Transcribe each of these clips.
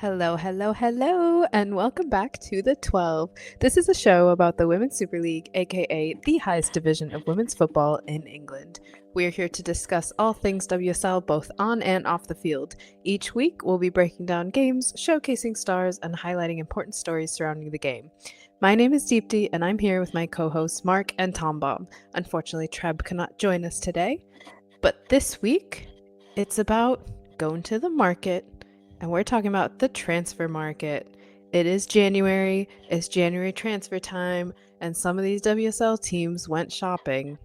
Hello, hello, hello, and welcome back to The 12. This is a show about the Women's Super League, aka the highest division of women's football in England. We're here to discuss all things WSL both on and off the field. Each week, we'll be breaking down games, showcasing stars, and highlighting important stories surrounding the game. My name is Deepti, and I'm here with my co hosts Marc and Thom Bomb. Unfortunately, Treb cannot join us today, but this week, it's about going to the market, and we're talking about the transfer market. It is January, it's January transfer time, and some of these WSL teams went shopping.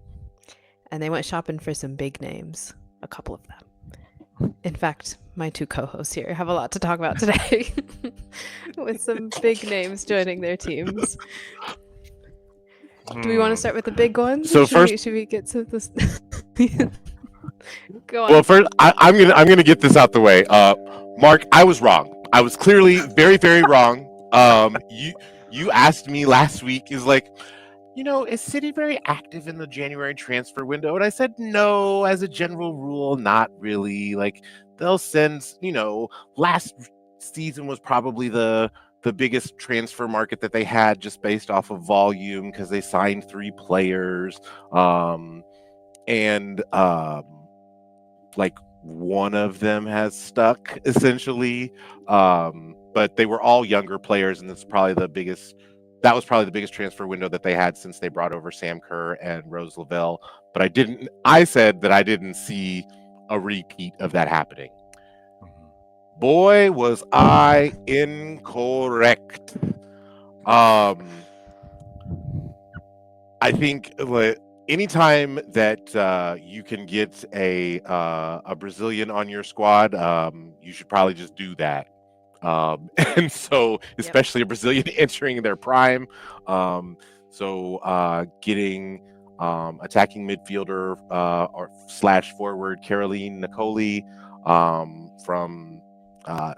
And they went shopping for some big names, a couple of them. In fact, my two co hosts here have a lot to talk about today with some big names joining their teams. Do we want to start with the big ones? So should we get to this? Go on. Well, first, I'm gonna get this out the way. Marc, I was wrong. I was clearly very, very wrong. You asked me last week, is like, is City very active in the January transfer window? And I said no, as a general rule, not really. Like they'll send, last season was probably the biggest transfer market that they had just based off of volume because they signed 3 players. And like one of them has stuck essentially, but they were all younger players, and that was probably the biggest transfer window that they had since they brought over Sam Kerr and Rose Lavelle. But I said that I didn't see a repeat of that happening. Boy, was I incorrect. I think anytime that you can get a Brazilian on your squad, you should probably just do that. And so, especially a Brazilian entering their prime. Getting attacking midfielder or / forward Caroline Nicoli from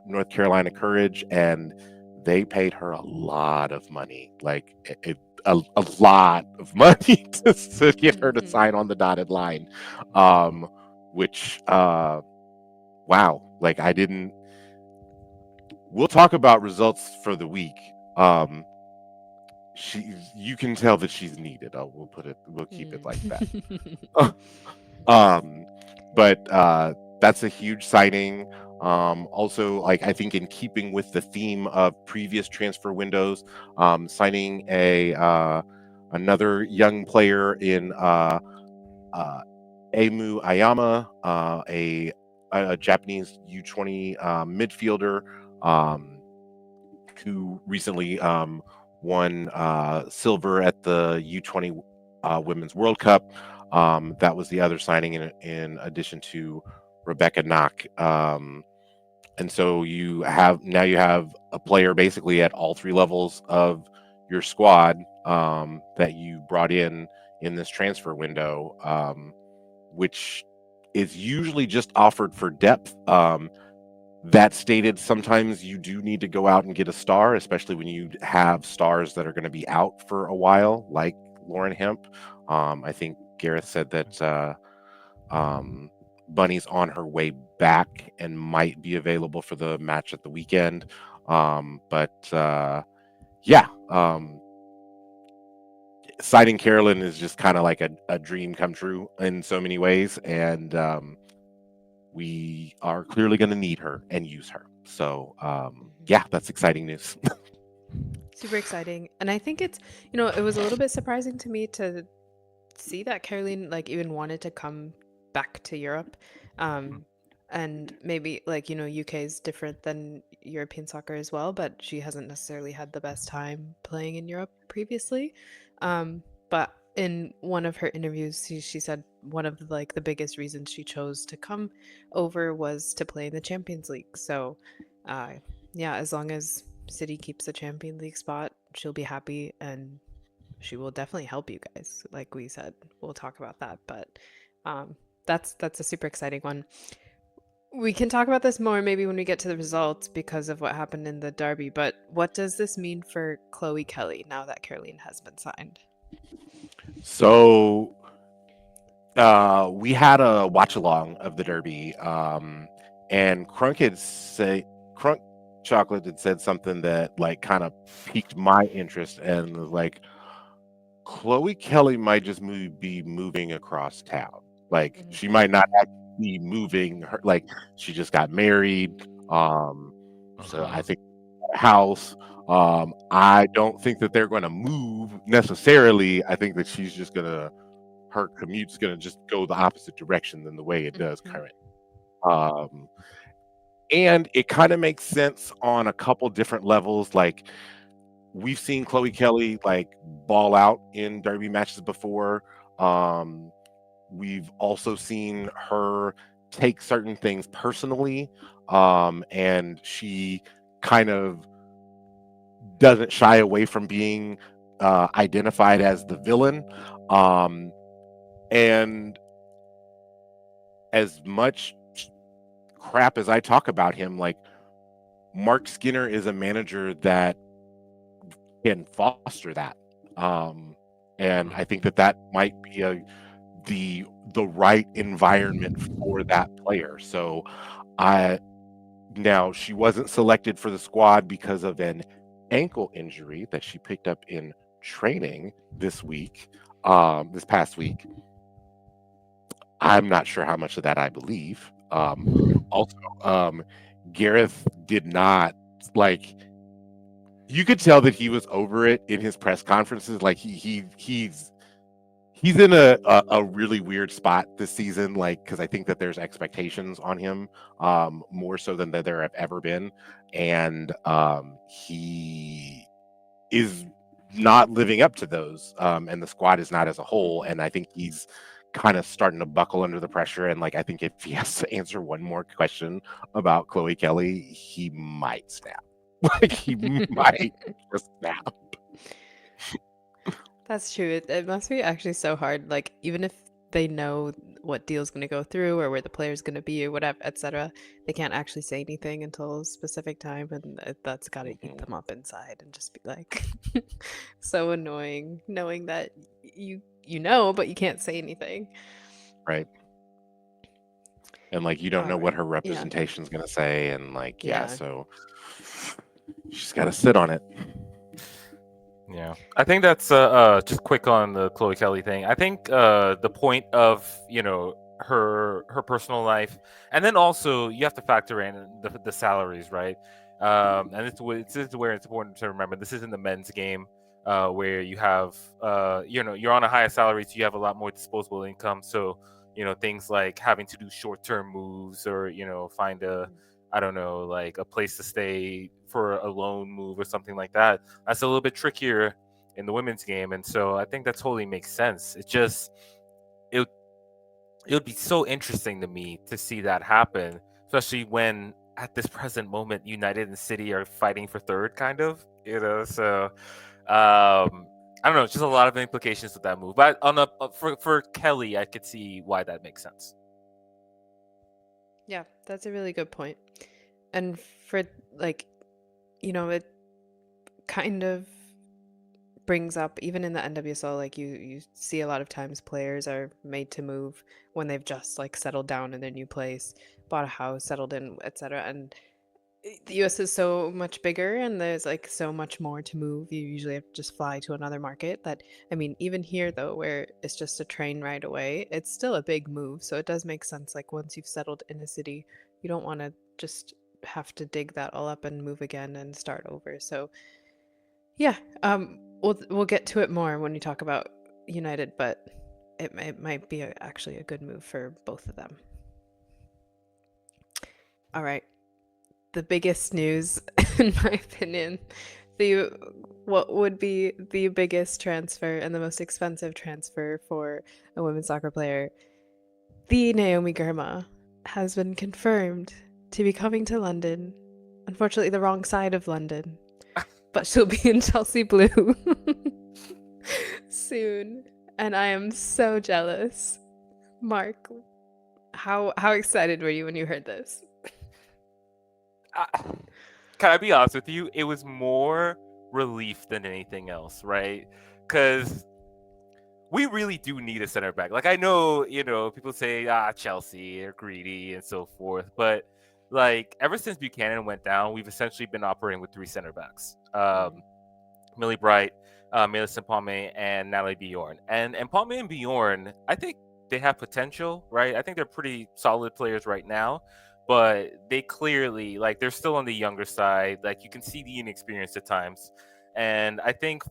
North Carolina Courage, and they paid her a lot of money, like a lot of money to get her to sign on the dotted line, which wow, like I didn't. We'll talk about results for the week. You can tell that she's needed. We'll keep it like that. But that's a huge signing. Also, like I think in keeping with the theme of previous transfer windows, signing another young player in Emu Ayama, a Japanese U20 midfielder who recently won silver at the U20 Women's World Cup. That was the other signing in addition to Rebecca Knock. And so you have a player basically at all 3 levels of your squad that you brought in this transfer window, which is usually just offered for depth. That stated, sometimes you do need to go out and get a star, especially when you have stars that are going to be out for a while, like Lauren Hemp. I think Gareth said that Bunny's on her way back and might be available for the match at the weekend. Signing Carolyn is just kind of like a dream come true in so many ways, and we are clearly going to need her and use her. So that's exciting news. Super exciting. And I think it's, it was a little bit surprising to me to see that Caroline even wanted to come back to Europe. And maybe UK is different than European soccer as well, but she hasn't necessarily had the best time playing in Europe previously. But in one of her interviews, she said one of the biggest reasons she chose to come over was to play in the Champions League. So as long as City keeps the Champions League spot, she'll be happy, and she will definitely help you guys. Like we said, we'll talk about that, but that's a super exciting one. We can talk about this more maybe when we get to the results because of what happened in the derby, but what does this mean for Chloe Kelly now that Caroline has been signed? So we had a watch along of the derby, and Crunk Chocolate had said something that like kind of piqued my interest and was like, Chloe Kelly might just be moving across town. Like Mhm. she might not actually be moving her, like she just got married. Um, so I Mm-hmm. think house. I don't think that they're going to move necessarily. I think that she's just gonna her commute's gonna just go the opposite direction than the way it does Mhm. currently. Um, and it kind of makes sense on a couple different levels. Like we've seen Chloe Kelly like ball out in derby matches before. Um, we've also seen her take certain things personally, and she kind of doesn't shy away from being identified as the villain. Um, and as much crap as I talk about him, like Mark Skinner is a manager that can foster that. Um, and I think that that might be the right environment for that player. So I now she wasn't selected for the squad because of an ankle injury that she picked up in training this past week. I'm not sure how much of that I believe. Also, um, Gareth did not like. You could tell that he was over it in his press conferences. Like he's in a really weird spot this season. Like because I think that there's expectations on him more so than that there have ever been, and he is not living up to those, and the squad is not as a whole. Mhm. And I think he's kind of starting to buckle under the pressure. And like I think if he has to answer one more question about Chloe Kelly, he might snap. Like he might just snap. That's true. It must be actually so hard. Like, even if they know what deal's going to go through or where the player's going to be or whatever, etc., they can't actually say anything until a specific time, and that's got to eat Mhm. them up inside and just be like so annoying knowing that you know, but you can't say anything. Right. And like you don't All know what right. her Yeah. representation's gonna say, and like yeah, Yeah. so she's got to sit on it. Yeah, I think that's just quick on the Chloe Kelly thing. I think the point of her personal life, and then also you have to factor in the salaries, right? And it's where it's important to remember this isn't the men's game, where you have you're on a higher salary, so you have a lot more disposable income. So things like having to do short term moves or find a I don't know, like a place to stay for a loan move or something like that. That's a little bit trickier in the women's game, and so I think that totally makes sense. It it would be so interesting to me to see that happen, especially when at this present moment United and City are fighting for third, kind of. So I don't know, just a lot of implications with that move. But on a for Kelly, I could see why that makes sense. Yeah, that's a really good point. And for like, it kind of brings up even in the NWSL, like you see a lot of times players are made to move when they've just like settled down in their new place, bought a house, settled in, etc. And the US is so much bigger and there's like so much more to move. You usually have to just fly to another market. That I mean, even here though, where it's just a train ride away, it's still a big move. So it does make sense. Like once you've settled in a city, you don't want to just have to dig that all up and move again and start over. So yeah, we'll get to it more when we talk about United, but it might be actually a good move for both of them. All right, the biggest news, in my opinion, the what would be the biggest transfer and the most expensive transfer for a women's soccer player, the Naomi Girma, has been confirmed to be coming to London. Unfortunately, the wrong side of London, but she'll be in Chelsea blue soon, and I am so jealous. Mark, how excited were you when you heard this? I, can I be honest with you? It was more relief than anything else, right? Because we really do need a center back. Like I know, people say Chelsea are greedy and so forth, but like ever since Buchanan went down, we've essentially been operating with three center backs. Millie Bright, Millicent Palme, and Natalie Bjorn. And Palme and Bjorn, I think they have potential, right? I think they're pretty solid players right now, but they clearly like they're still on the younger side. Like you can see the inexperience at times, and I think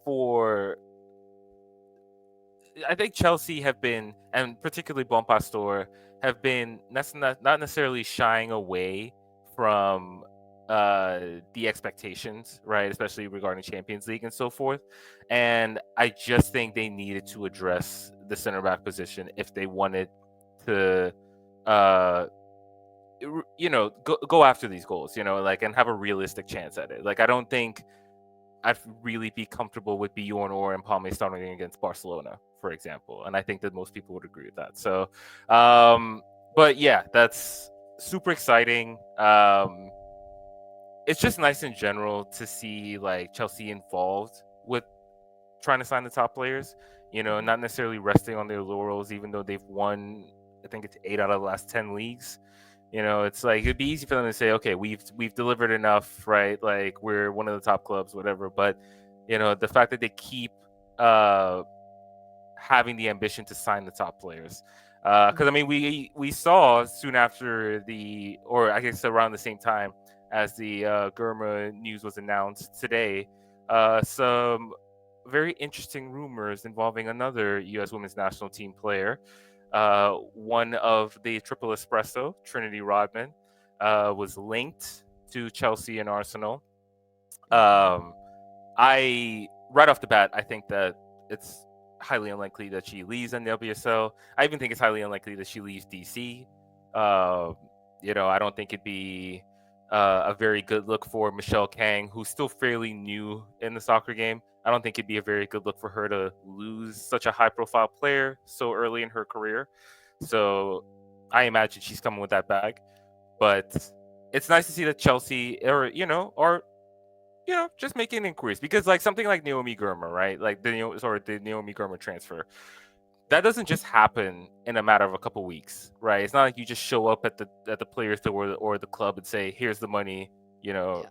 Chelsea have been, and particularly Bon Pastor, have been not necessarily shying away from the expectations, right? Especially regarding Champions League and so forth. And I just think they needed to address the center back position if they wanted to, uh, go after these goals, like, and have a realistic chance at it. Like, I don't think I'd really be comfortable with Bjorn or Palme starting against Barcelona, for example. And I think that most people would agree with that. So, but yeah, that's super exciting. It's just nice in general to see like Chelsea involved with trying to sign the top players, not necessarily resting on their laurels, even though they've won, I think it's 8 out of the last 10 leagues. It's like it'd be easy for them to say, okay, we've delivered enough, right? Like we're one of the top clubs, whatever. But the fact that they keep having the ambition to sign the top players, because I mean, we saw soon after or I guess around the same time as the Gurma news was announced today, some very interesting rumors involving another U.S. women's national team player. One of the Triple Espresso, Trinity Rodman, was linked to Chelsea and Arsenal. I right off the bat, I think that it's highly unlikely that she leaves in the WSL. I even think it's highly unlikely that she leaves DC. I don't think it'd be a very good look for Michelle Kang, who's still fairly new in the soccer game. I don't think it'd be a very good look for her to lose such a high-profile player so early in her career. So I imagine she's coming with that bag. But it's nice to see that Chelsea are just making inquiries, because like something like Naomi Gurma, right? Like the Naomi Gurma transfer, that doesn't just happen in a matter of a couple weeks, right? It's not like you just show up at the players store or the club and say, "Here's the money," Yeah.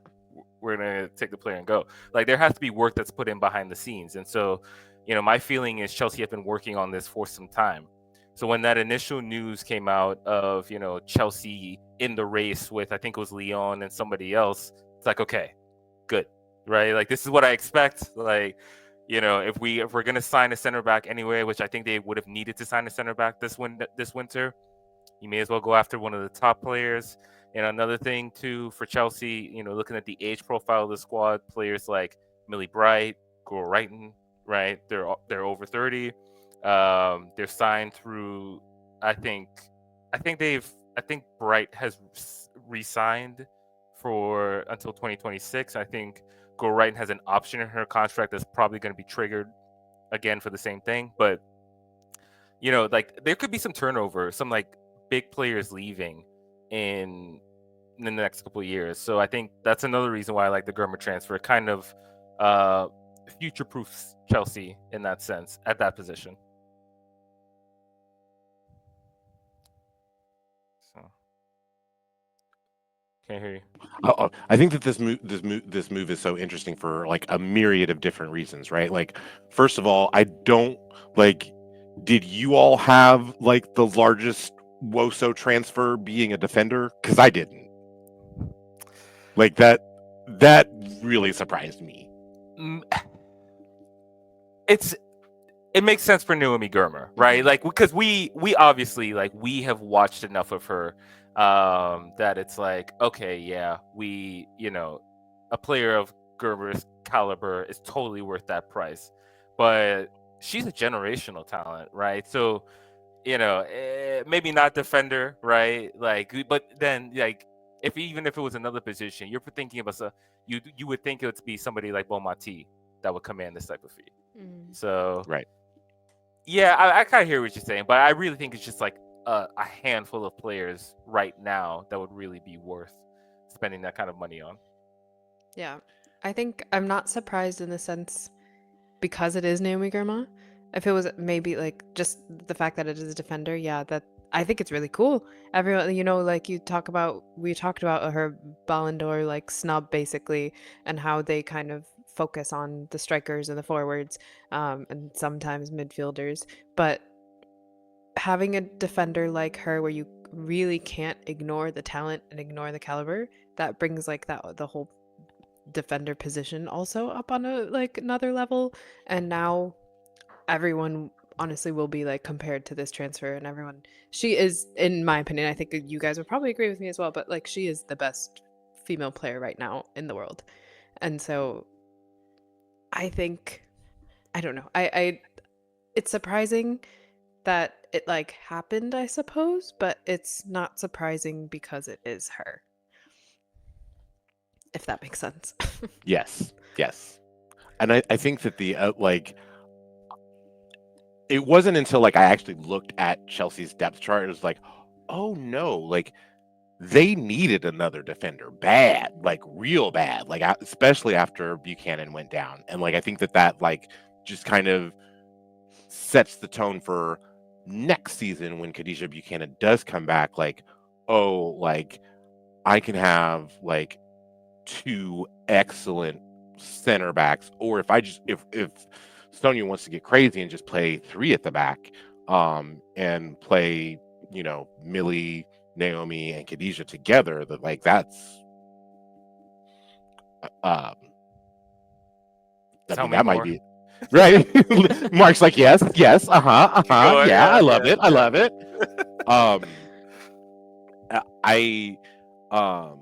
we're gonna take the player and go. Like there has to be work that's put in behind the scenes, and so, my feeling is Chelsea have been working on this for some time. So when that initial news came out of Chelsea in the race with, I think it was Lyon and somebody else, it's like, okay, good, right? Like this is what I expect. Like, if we're gonna sign a center back anyway, which I think they would have needed to sign a center back this winter, you may as well go after one of the top players. And another thing too for Chelsea, looking at the age profile of the squad, players like Millie Bright, Gore Wrighton, right? They're over 30. They're signed through. I think Bright has re-signed for until 2026. I think Gore Wrighton has an option in her contract that's probably going to be triggered again for the same thing. But like there could be some turnover, some like big players leaving in the next couple of years. So I think that's another reason why I like the Gurma transfer. Kind of future proofs Chelsea in that sense at that position. So can't hear you. I think that this move is so interesting for like a myriad of different reasons, right? Like, first of all, I don't like. Did you all have like the largest Woso transfer being a defender? Because I didn't. Like that really surprised me. It makes sense for Naomi Gurma, right? Like because we obviously like we have watched enough of her that it's like, okay, yeah, a player of Gerber's caliber is totally worth that price. But she's a generational talent, right? So, maybe not defender, right? Like, but then like even if it was another position, you're thinking about you would think it would be somebody like Beaumati that would command this type of fee. So right. Yeah, I kind of hear what you're saying, but I really think it's just like a handful of players right now that would really be worth spending that kind of money on. Yeah, I think I'm not surprised in the sense because it is Naomi Gurma. If it was maybe like just the fact that it is a defender, yeah, that I think it's really cool. Everyone, like we talked about her Ballon d'Or like snub basically, and how they kind of focus on the strikers and the forwards, and sometimes midfielders. But having a defender like her, where you really can't ignore the talent and ignore the caliber, that brings like that the whole defender position also up on a like another level. And now everyone honestly will be like compared to this transfer, and everyone, she is, in my opinion, I think you guys would probably agree with me as well, but like she is the best female player right now in the world. And so I think, I don't know, I it's surprising that it like happened, I suppose, but it's not surprising because it is her, if that makes sense. Yes, yes. And I think that the like it wasn't until like I actually looked at Chelsea's depth chart, it was like, oh no, like they needed another defender bad, like real bad, like especially after Buchanan went down. And like I think that like just kind of sets the tone for next season when Khadijah Buchanan does come back. Like, oh, like I can have like two excellent center backs, or if I just if Sonia wants to get crazy and just play three at the back, and play, Millie, Naomi, and Khadijah together, that like that's um I Tell mean me that might more. be right. Mark's like, yes, yes, Go yeah, I ahead. love Yeah, it, I yeah. love it. um I um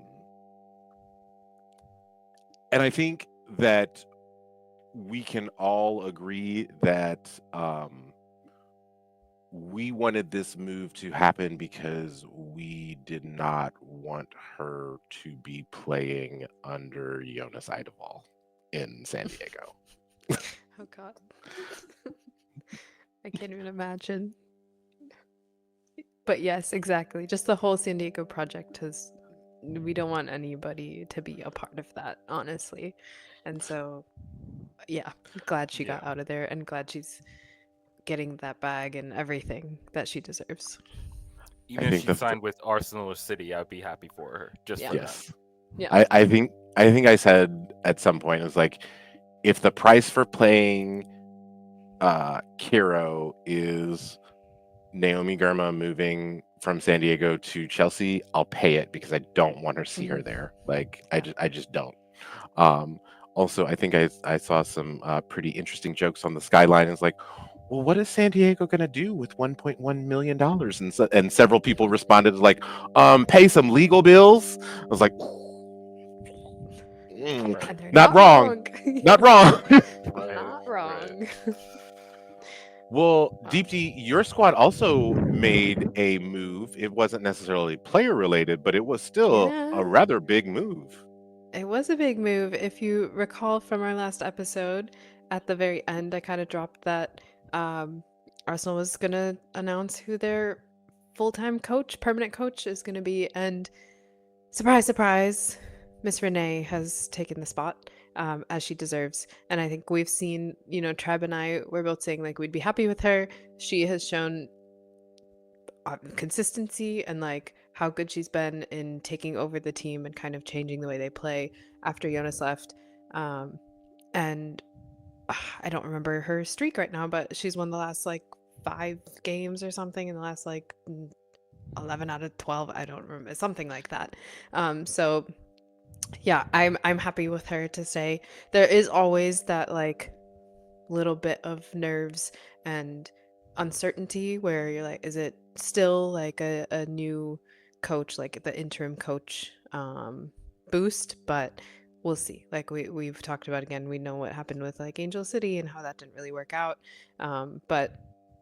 and I think that we can all agree that we wanted this move to happen because we did not want her to be playing under Jonas Eidevall in San Diego. Oh god. I can't even imagine. But yes, exactly. Just the whole San Diego project has, we don't want anybody to be a part of that, honestly. And so, yeah, glad she Yeah. got out of there, and glad she's getting that bag and everything that she deserves. I Even if think she signed with Arsenal or City, I'd be happy for her just Yeah. for that. yes. Yeah. I think I said at some point, it was like, if the price for playing Kiro is Naomi Girma moving from San Diego to Chelsea, I'll pay it because I don't want her to see her there. Like Yeah. I just don't. Um, Also, I think I saw some pretty interesting jokes on the skyline. It's like, well, what is San Diego going to do with $1.1 million? And several people responded like, pay some legal bills. I was like, Right. And they're not not wrong, wrong. not wrong. Right. Not Right. wrong. Well, Uh, Deepti, your squad also made a move. It wasn't necessarily player related, but it was still yeah. a rather big move. It was a big move. If you recall from our last episode, at the very end, I kind of dropped that um, Arsenal was going to announce who their full time coach, permanent coach, is going to be. And surprise, surprise, Miss Renee has taken the spot, as she deserves. And I think we've seen, Treb and I were both saying like we'd be happy with her. She has shown consistency and like how good she's been in taking over the team and kind of changing the way they play after Jonas left. Um, and I don't remember her streak right now, but she's won the last like 5 games or something in the last like 11 out of 12. I don't remember, something like that. So yeah, I'm happy with her to stay. There is always that like little bit of nerves and uncertainty where you're like, is it still like a new coach, like the interim coach boost? But we'll see. Like we've talked about, again, we know what happened with like Angel City and how that didn't really work out. But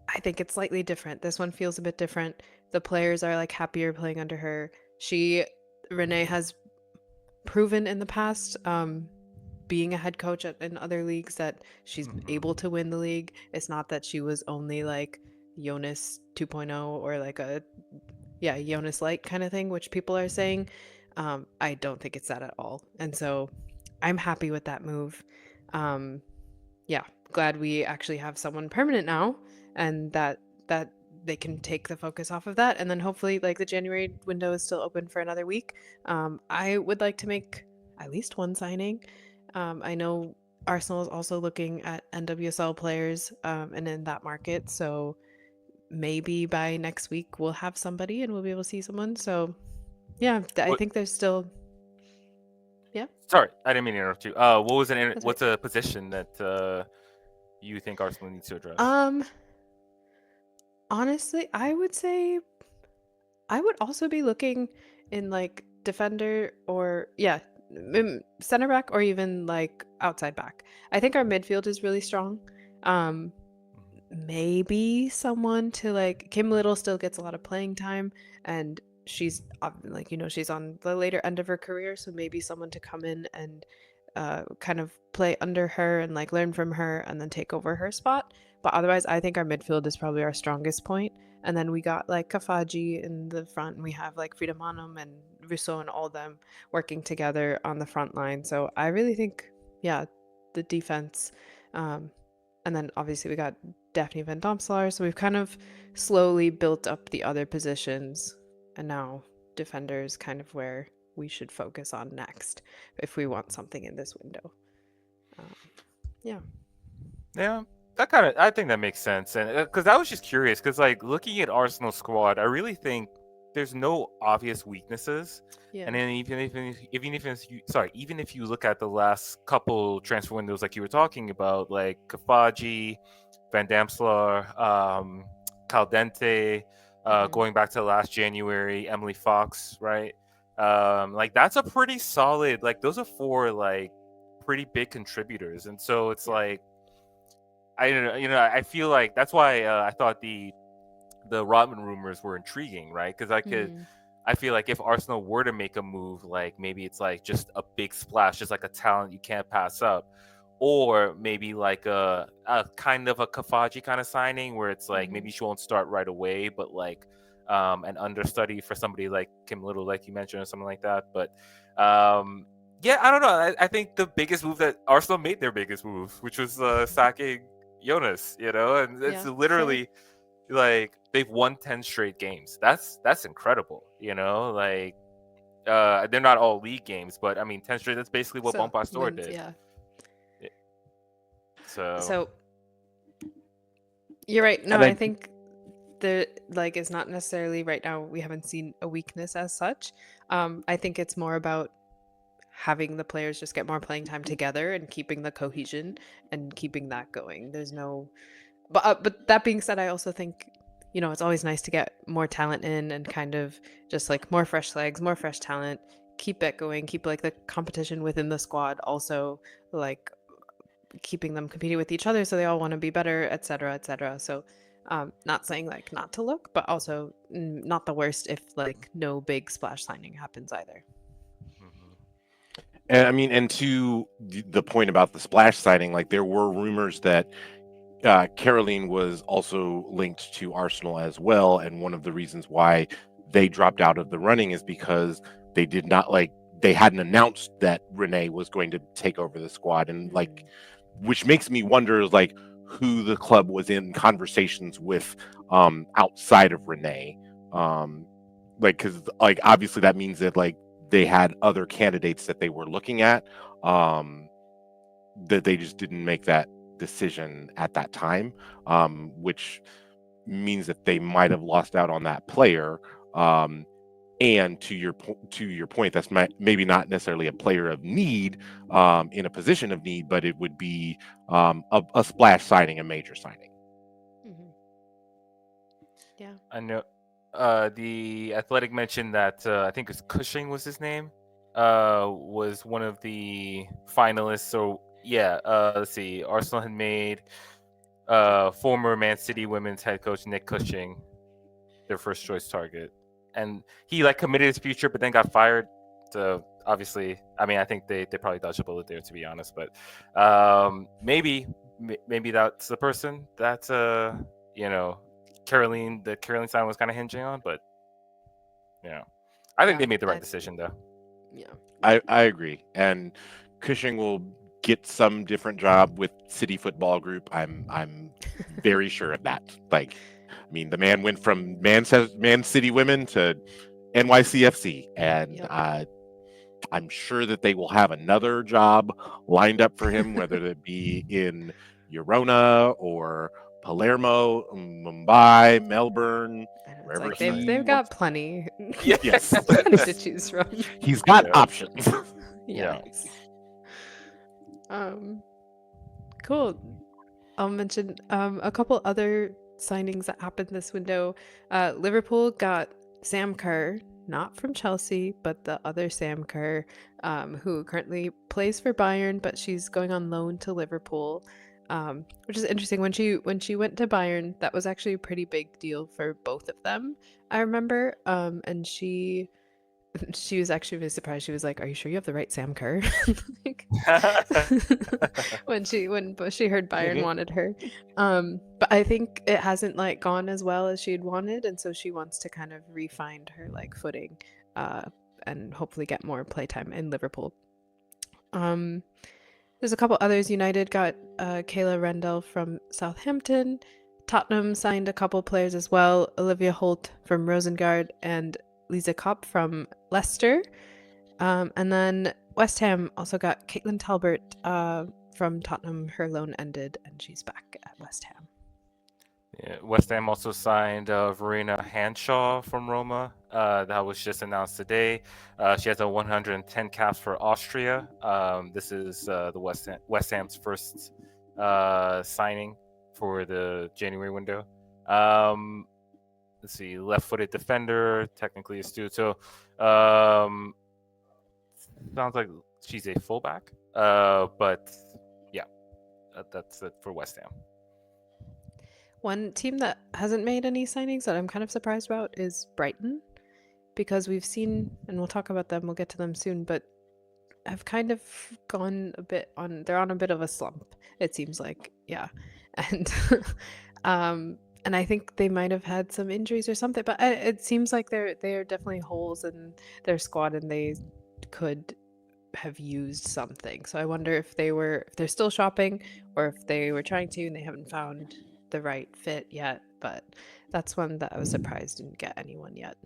I think it's slightly different. This one feels a bit different. The players are like happier playing under her. Renee has proven in the past, being a head coach in other leagues, that she's able to win the league. It's not that she was only like Jonas 2.0 or like Jonas light kind of thing, which people are saying. I don't think it's that at all. And so I'm happy with that move. Um, yeah, glad we actually have someone permanent now, and that they can take the focus off of that, and then hopefully like the January window is still open for another week. I would like to make at least one signing. I know Arsenal is also looking at NWSL players, and in that market, so maybe by next week we'll have somebody and we'll be able to see someone. So yeah, I What? think there's still, yeah, Sorry, I didn't mean to interrupt you. that's right. What's a position that you think Arsenal needs to address? Um, Honestly, I would say I would also be looking in like defender or yeah, center back or even like outside back. I think our midfield is really strong. Um, Maybe someone to like Kim Little still gets a lot of playing time, and she's like she's on the later end of her career, so maybe someone to come in and kind of play under her and like learn from her and then take over her spot. But otherwise, I think our midfield is probably our strongest point. And then we got like Kafaji in the front, and we have like Frida Manum and Rousseau and all them working together on the front line. So I really think, yeah, the defense. Um, and then obviously we got Daphne Van Domselaar. So we've kind of slowly built up the other positions, and now defender is kind of where we should focus on next if we want something in this window. Um, yeah. Yeah, I think that makes sense, and because I was just curious, because like looking at Arsenal squad, I really think there's no obvious weaknesses, Yeah. and then even if you look at the last couple transfer windows, like you were talking about, like Kafaji, Van Damselaar, Caldente, Hmm. going back to last January, Emily Fox, right? Like that's a pretty solid. Like those are four like pretty big contributors, and so it's Yeah. like I don't know, I feel like that's why I thought the Rodman rumors were intriguing, right? Because Mm. I feel like if Arsenal were to make a move, like maybe it's like just a big splash, just like a talent you can't pass up, or maybe like a kind of a Kafaji kind of signing where it's like Hmm. maybe she won't start right away, but like an understudy for somebody like Kim Little, like you mentioned, or something like that. But yeah, I don't know. I think the biggest move that Arsenal made their biggest move, which was sacking Jonas, and it's Yeah. Fair. literally like they've won 10 straight games. That's incredible, like they're not all league games, but I mean 10 straight, that's basically what So Bonpastor wins. did. Yeah. Yeah, so So you're right. No, And I I think the like is not necessarily right now. We haven't seen a weakness as such. I think it's more about having the players just get more playing time together and keeping the cohesion and keeping that going. There's no, but that being said, I also think it's always nice to get more talent in and kind of just like more fresh legs, more fresh talent. Keep it going. Keep like the competition within the squad also like keeping them competing with each other so they all want to be better, etc., etc. So not saying like not to look, but also not the worst if like no big splash signing happens either. mhm. and I mean, and to the point about the splash signing, like there were rumors that Caroline was also linked to Arsenal as well, and one of the reasons why they dropped out of the running is because they did not like they hadn't announced that Renee was going to take over the squad, and like, Mm. which makes me wonder like who the club was in conversations with outside of Renee, um, like because like obviously that means that like they had other candidates that they were looking at, um, that they just didn't make that decision at that time, which means that they might have lost out on that player. And to your point, that's maybe not necessarily a player of need, in a position of need, but it would be a splash signing, a major signing. Hmm. Yeah. I know the Athletic mentioned that I think it's Cushing was his name, was one of the finalists. So yeah, let's see, Arsenal had made former Man City women's head coach Nick Cushing their first choice target, and he like committed his future, but then got fired. So obviously, I mean, I think they probably dodged a bullet there, to be honest. But maybe that's the person that you know Caroline sign was kind of hinging on. But yeah, I think Yeah. they made the right decision though. Yeah. I agree, and Cushing will get some different job with City Football Group. I'm very sure of that. Like, I mean, the man went from Man City Women to NYCFC, and Yep. I'm sure that they will have another job lined up for him, whether it be in Girona or Palermo, Mumbai, Melbourne, I know, it's wherever like Right. they've he got wants. plenty, Yeah. Yes, plenty to choose from. he's got Yeah. options. Yeah. Yes. Cool. I'll mention a couple other signings that happened this window. Liverpool got Sam Kerr, not from Chelsea, but the other Sam Kerr, who currently plays for Bayern, but she's going on loan to Liverpool, which is interesting. When she went to Bayern, that was actually a pretty big deal for both of them. I remember, and she was actually really surprised. She was like, "Are you sure you have the right Sam Kerr?" Like, when she heard Bayern wanted her. But I think it hasn't like gone as well as she'd wanted, and so she wants to kind of re-find her like footing, uh, and hopefully get more playtime in Liverpool. Um, there's a couple others. United got Kayla Rendell from Southampton. Tottenham signed a couple players as well. Olivia Holt from Rosengard and Lisa Kopp from Leicester. And then West Ham also got Caitlin Talbot from Tottenham. Her loan ended, and she's back at West Ham. Yeah, West Ham also signed Verena Hanshaw from Roma. That was just announced today. She has a 110 caps for Austria. This is the West Ham's first signing for the January window. Let's see, left-footed defender, technically astute. So sounds like she's a fullback. But yeah, that's it for West Ham. One team that hasn't made any signings that I'm kind of surprised about is Brighton, because we've seen, and we'll talk about them, we'll get to them soon, but have kind of gone a bit on, they're on a bit of a slump, it seems like. Yeah. And and I think they might have had some injuries or something, but it seems like they are definitely holes in their squad, and they could have used something. So I wonder if they're still shopping, or if they were trying to and they haven't found the right fit yet. But that's one that I was surprised didn't get anyone yet.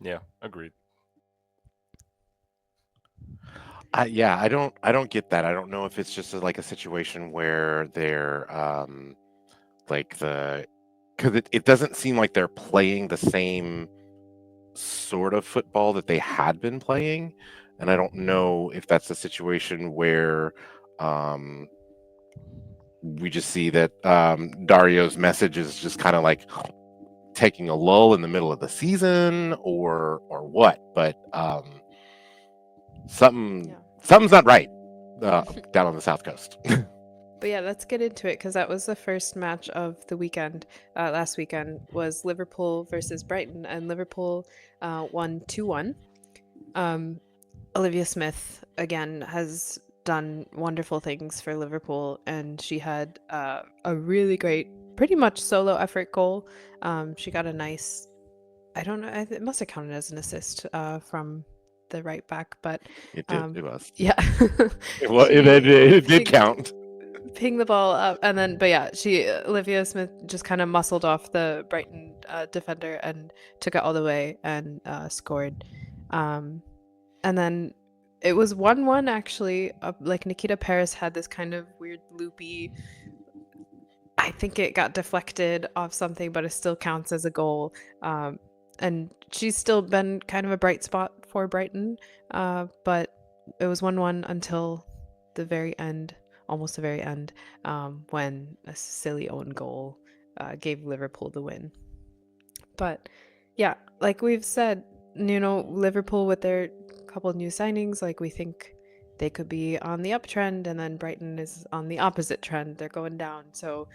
Yeah, agreed. Yeah, I don't get that. I don't know if it's just like a situation where they're like because it doesn't seem like they're playing the same sort of football that they had been playing, and I don't know if that's a situation where um we just see that Dario's message is just kind of like taking a lull in the middle of the season, or what. But Yeah. something's not right down on the South Coast. But yeah, let's get into it, because that was the first match of the weekend. Last weekend was Liverpool versus Brighton, and Liverpool won 2-1. Olivia Smith, again, has done wonderful things for Liverpool, and she had a really great, pretty much solo effort goal. She got a nice, I don't know, it must have counted as an assist from the right back, but It did. It was. yeah. It did count. Ping the ball up, and then, but yeah, Olivia Smith just kind of muscled off the Brighton defender and took it all the way and scored. And then it was 1-1 actually. Like, Nikita Paris had this kind of weird loopy, I think it got deflected off something, but it still counts as a goal. And she's still been kind of a bright spot for Brighton. But it was 1-1 until the very end, almost the very end, when a silly own goal gave Liverpool the win. But yeah, like we've said, Liverpool with their couple of new signings, like, we think they could be on the uptrend, and then Brighton is on the opposite trend. They're going down. So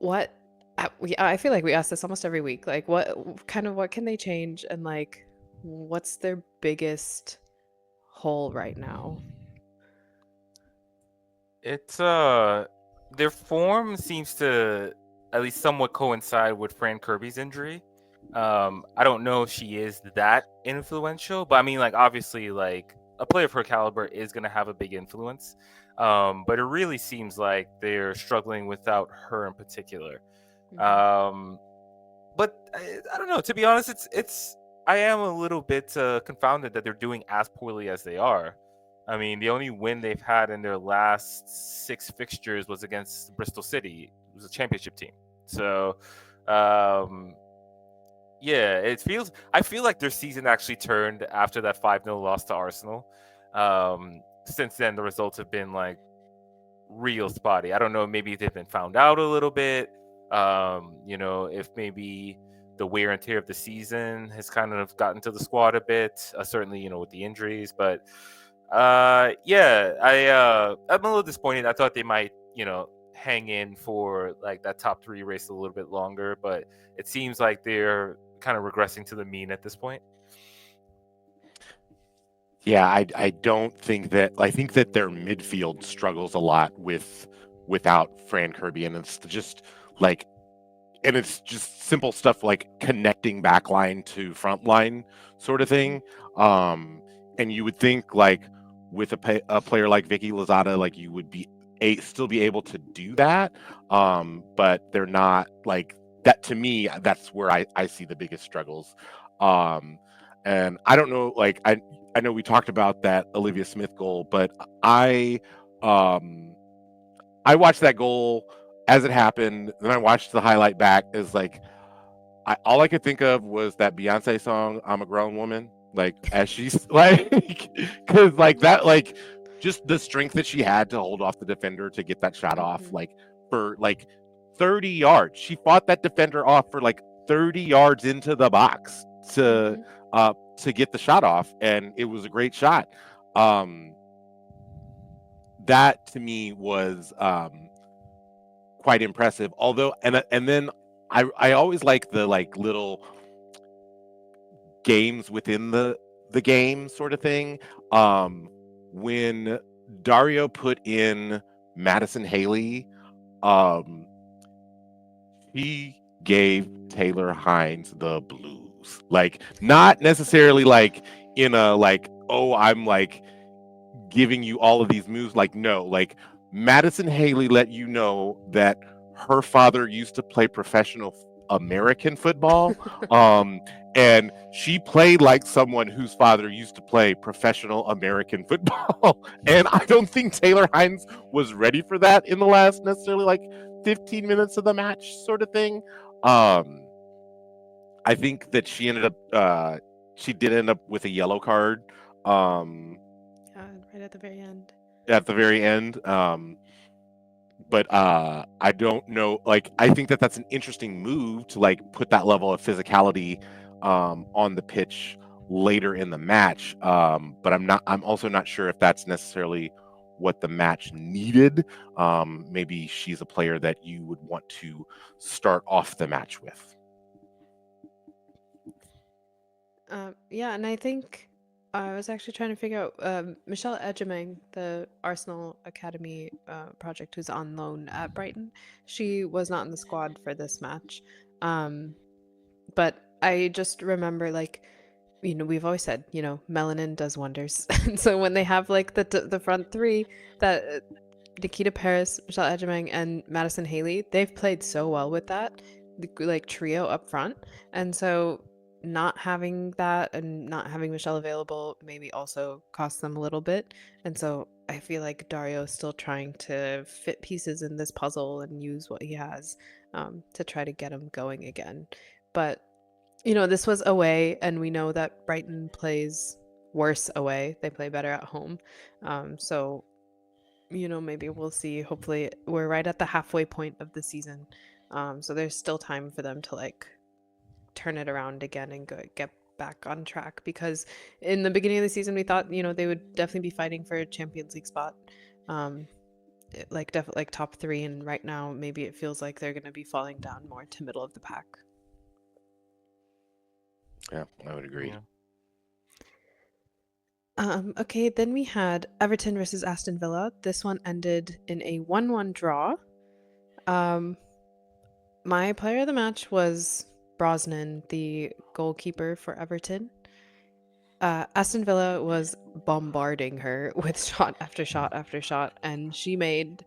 I feel like we ask this almost every week. Like, what can they change, and like, what's their biggest hole right now? It's their form seems to at least somewhat coincide with Fran Kirby's injury. I don't know if she is that influential, but I mean, like, obviously, like, a player of her caliber is going to have a big influence. But it really seems like they're struggling without her in particular. Um, but I don't know. To be honest, it's I am a little bit confounded that they're doing as poorly as they are. I mean, the only win they've had in their last 6 fixtures was against Bristol City. It was a championship team. So, um, yeah, it feels. I feel like their season actually turned after that 5-0 loss to Arsenal. Since then, the results have been like real spotty. I don't know. Maybe they've been found out a little bit. If maybe the wear and tear of the season has kind of gotten to the squad a bit. Certainly, with the injuries, but yeah, I'm a little disappointed. I thought they might, hang in for like that top 3 race a little bit longer, but it seems like they're kind of regressing to the mean at this point. Yeah, I don't think that. I think that their midfield struggles a lot without Fran Kirby, and it's just like, and it's just simple stuff like connecting backline to frontline sort of thing. And you would think like with a player like Vicky Lozada, like you would be still be able to do that, but they're not like that. To me, that's where I see the biggest struggles. And I don't know, like I know we talked about that Olivia Smith goal, but um I watched that goal as it happened, then I watched the highlight back. Is like all I could think of was that Beyonce song "I'm a Grown Woman," like as she's like, because like that, like just the strength that she had to hold off the defender to get that shot off, like for like 30 yards. She fought that defender off for like 30 yards into the box to get the shot off, and it was a great shot. That to me was quite impressive. Although, and then I always like the like little games within the game sort of thing. When Dario put in Madison Haley, he gave Taylor Hines the blues. Like not necessarily like in a like, oh, I'm like giving you all of these moves. Like, no, like Madison Haley let you know that her father used to play professional American football. And she played like someone whose father used to play professional American football. And I don't think Taylor Hines was ready for that in the last necessarily like 15 minutes of the match sort of thing. I think that she did end up with a yellow card. Right at the very end. At the very end. But I don't know. Like, I think that that's an interesting move to like put that level of physicality on the pitch later in the match. But I'm also not sure if that's necessarily what the match needed. Maybe she's a player that you would want to start off the match with. Yeah, and I think I was actually trying to figure out Michelle Edgemang, the Arsenal Academy project, who's on loan at Brighton. She was not in the squad for this match, but I just remember like, we've always said, melanin does wonders, and so when they have like the front 3 that Nikita Paris, Michelle Edgemang, and Madison Haley, they've played so well with that like trio up front, and so not having that and not having Michelle available maybe also cost them a little bit. And so I feel like Dario is still trying to fit pieces in this puzzle and use what he has to try to get him going again. But, this was away, and we know that Brighton plays worse away. They play better at home. So, maybe we'll see. Hopefully, we're right at the halfway point of the season. So there's still time for them to like turn it around again and get back on track, because in the beginning of the season we thought they would definitely be fighting for a Champions League spot, like definitely like top 3, and right now maybe it feels like they're going to be falling down more to middle of the pack. Yeah, I would agree. Okay, then we had Everton versus Aston Villa. This one ended in a 1-1 draw. My player of the match was Brosnan, the goalkeeper for Everton. Aston Villa was bombarding her with shot after shot after shot, and she made,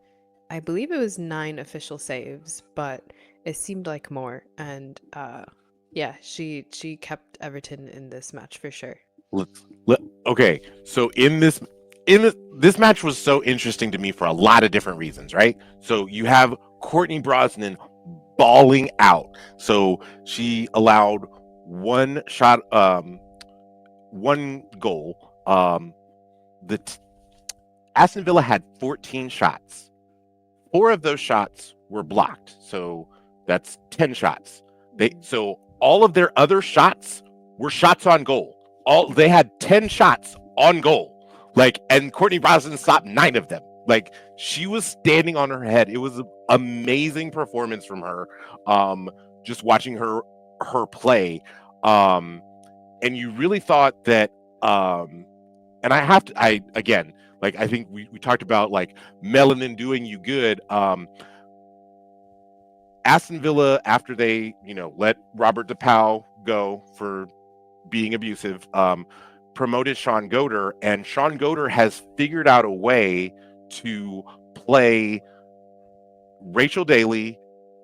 I believe it was 9 official saves, but it seemed like more. And yeah, she kept Everton in this match for sure. Let's okay. So this match was so interesting to me for a lot of different reasons, right? So you have Courtney Brosnan balling out. So she allowed one shot, one goal. The Aston Villa had 14 shots. 4 of those shots were blocked. So that's 10 shots. So all of their other shots were shots on goal. They had 10 shots on goal. Like, and Courtney Brosnan stopped 9 of them. Like, she was standing on her head. It was an amazing performance from her. Just watching her play. And you really thought that and I again, like, I think we talked about like melanin doing you good. Aston Villa, after they, let Robert DePau go for being abusive, promoted Sean Goder, and Sean Goder has figured out a way to play Rachel Daly,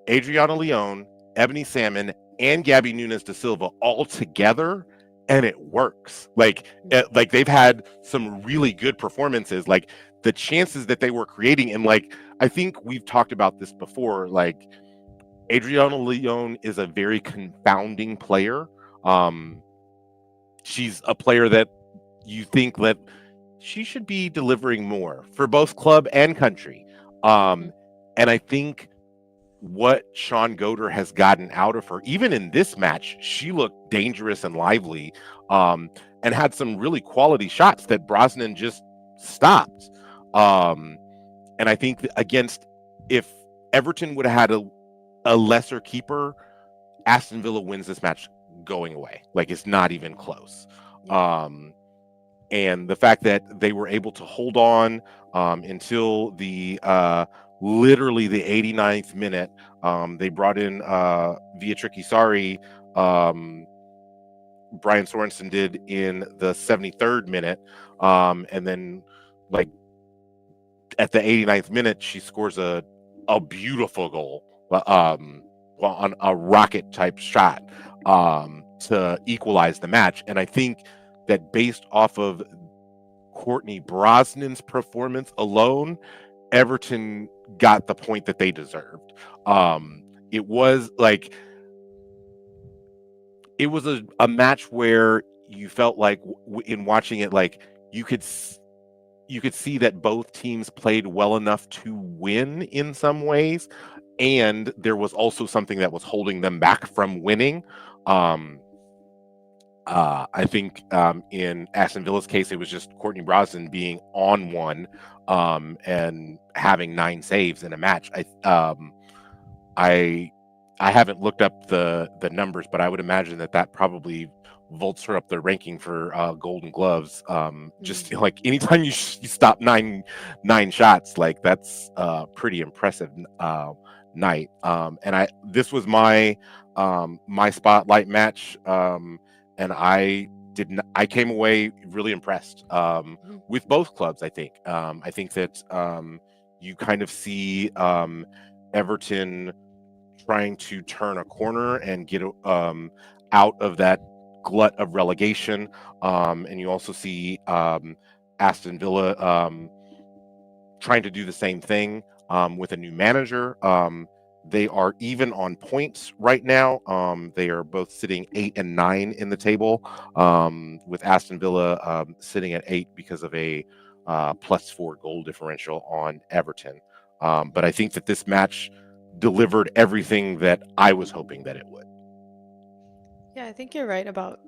Adriana Leone, Ebony Salmon, and Gabby Nunes da Silva all together, and it works. Like they've had some really good performances. Like, the chances that they were creating, and like, I think we've talked about this before. Like, Adriana Leone is a very confounding player. She's a player that you think that she should be delivering more for both club and country. Mhm. And I think what Sean Goder has gotten out of her, even in this match, she looked dangerous and lively, and had some really quality shots that Brosnan just stopped. And I think against, if Everton would have had a lesser keeper, Aston Villa wins this match going away. Like, it's not even close. And the fact that they were able to hold on until the literally the 89th minute. They brought in via Tricky Sorry. Brian Sorensen did in the 73rd minute. And then, like, at the 89th minute, she scores a beautiful goal, on a rocket type shot, to equalize the match. And I think that based off of Courtney Brosnan's performance alone, Everton got the point that they deserved. It was like, it was a match where you felt like, in watching it, like, you could see that both teams played well enough to win in some ways, and there was also something that was holding them back from winning. I think in Aston Villa's case, it was just Courtney Brosnan being on one, and having 9 saves in a match. I haven't looked up the numbers, but I would imagine that probably vaults her up the ranking for Golden Gloves. Just like, anytime you stop nine shots, like, that's pretty impressive night. And this was my my spotlight match, and I came away really impressed with both clubs. I think that you kind of see Everton trying to turn a corner and get out of that glut of relegation, and you also see Aston Villa trying to do the same thing with a new manager. They are even on points right now. They are both sitting 8 and 9 in the table, with Aston Villa sitting at 8 because of a +4 goal differential on Everton. But I think that this match delivered everything that I was hoping that it would. Yeah, I think you're right about,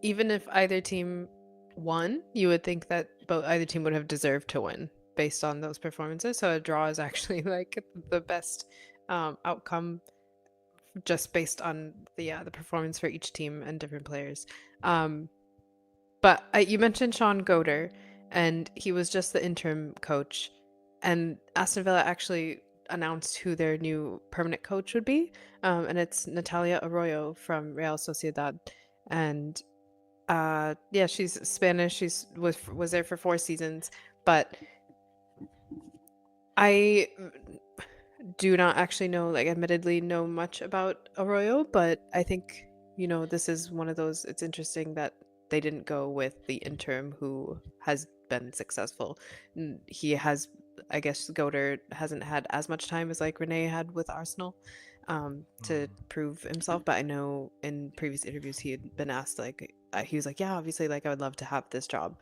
even if either team won, you would think that either team would have deserved to win based on those performances. So a draw is actually like the best outcome, just based on the performance for each team and different players. But you mentioned Sean Goder, and he was just the interim coach. And Aston Villa actually announced who their new permanent coach would be, and it's Natalia Arroyo from Real Sociedad. And Yeah, she's Spanish. Was there for 4 seasons, but I do not actually know, like, admittedly, know much about Arroyo, but I think, this is one of those. It's interesting that they didn't go with the interim who has been successful. He has, I guess, Goder hasn't had as much time as like Renee had with Arsenal to prove himself, but I know in previous interviews he had been asked, like, he was like, yeah, obviously, like, I would love to have this job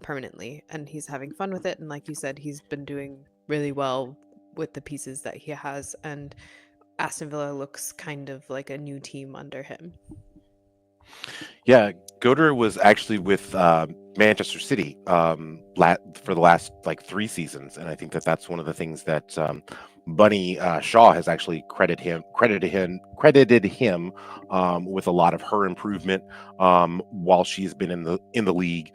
permanently, and he's having fun with it, and like you said, he's been doing really well with the pieces that he has, and Aston Villa looks kind of like a new team under him. Yeah, Goder was actually with Manchester City for the last like 3 seasons, and I think that that's one of the things that Bunny Shaw has actually credited him with a lot of her improvement while she's been in the league.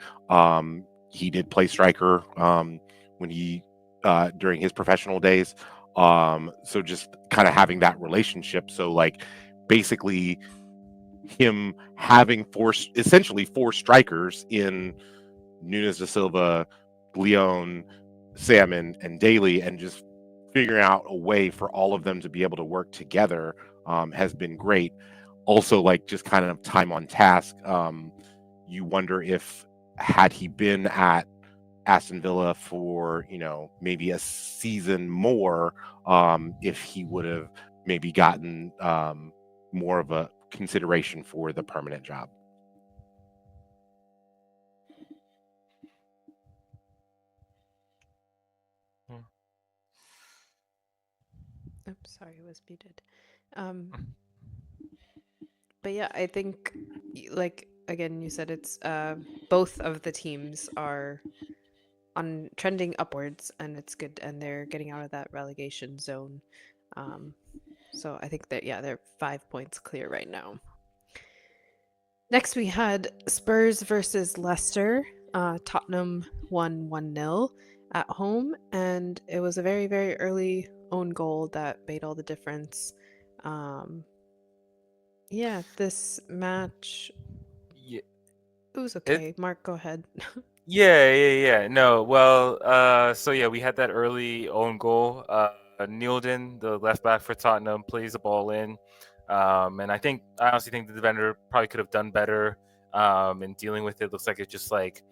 He did play striker when he during his professional days. So just kind of having that relationship. So like basically him having essentially four strikers in Nunes da Silva, Leon, Salmon, and Daly, and just figuring out a way for all of them to be able to work together has been great. Also, like just kind of time on task. You wonder if had he been at Aston Villa for maybe a season more, if he would have maybe gotten more of a consideration for the permanent job. I'm sorry, it was muted. But yeah, I think, like, again, you said it's both of the teams are on trending upwards, and it's good, and they're getting out of that relegation zone. So I think that, yeah, they're 5 points clear right now. Next, we had Spurs versus Leicester. Tottenham won 1-0 at home, and it was a very, very early own goal that made all the difference. Yeah, this match, Yeah, it was it. okay. Mark, go ahead. Yeah. No, well, so yeah, we had that early own goal. Neildon, the left back for Tottenham, plays the ball in, and I honestly think the defender probably could have done better in dealing with it. Looks like it's just like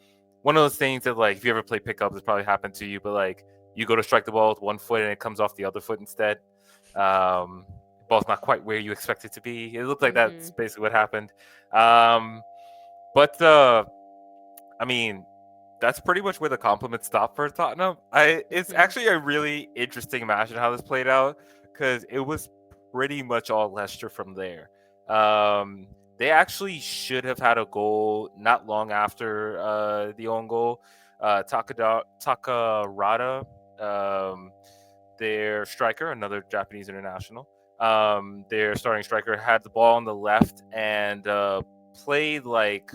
one of those things that, like, if you ever play pickup, it's probably happened to you, but like you go to strike the ball with one foot and it comes off the other foot instead. Um, Ball's not quite where you expect it to be. It looked like that's basically what happened. But I mean, that's pretty much where the compliments stop for Tottenham. It's actually a really interesting match and how this played out, because it was pretty much all Leicester from there. They actually should have had a goal not long after the own goal. Takarada, their striker, another Japanese international, their starting striker, had the ball on the left and played, like,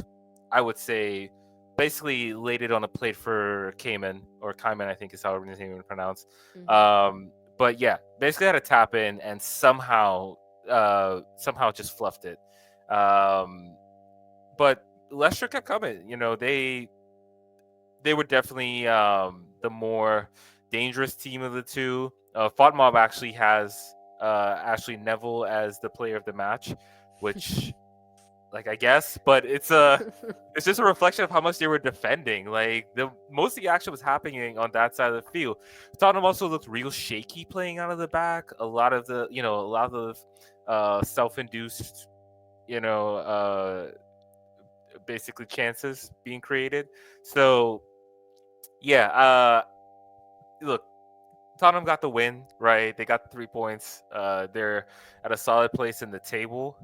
I would say, basically laid it on a plate for Cayman, or Kaiman, I think is how his name is pronounced. But yeah, basically had a tap in and somehow just fluffed it. But Leicester kept coming. They were definitely the more dangerous team of the two. Thom Bomb actually has Ashley Neville as the player of the match, which, like, I guess, but it's just a reflection of how much they were defending. Like, most of the action was happening on that side of the field. Tottenham also looked real shaky playing out of the back. A lot of the self-induced, basically chances being created. So yeah, look, Tottenham got the win, right? They got the 3 points. They're at a solid place in the table.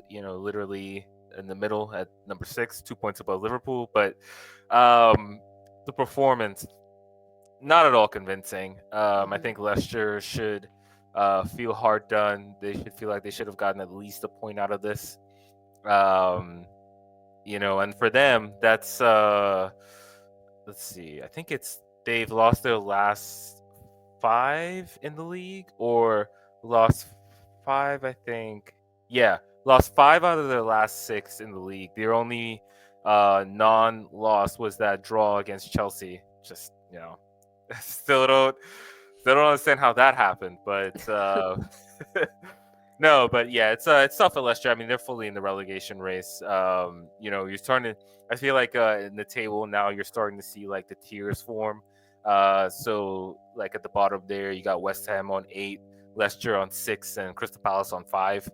Literally in the middle at number 6, 2 points above Liverpool. But the performance, not at all convincing. I think Leicester should feel hard done. They should feel like they should have gotten at least a point out of this. And for them, that's let's see. I think they've lost their last 5 in the league, or lost 5. I think, yeah, lost 5 out of their last 6 in the league. Their only non-loss was that draw against Chelsea. Just still don't understand how that happened, but no, but yeah, it's tough for Leicester. I mean, they're fully in the relegation race. You're starting to. I feel like in the table now, you're starting to see like the tiers form. So like at the bottom there, you got West Ham on 8, Leicester on 6, and Crystal Palace on 5.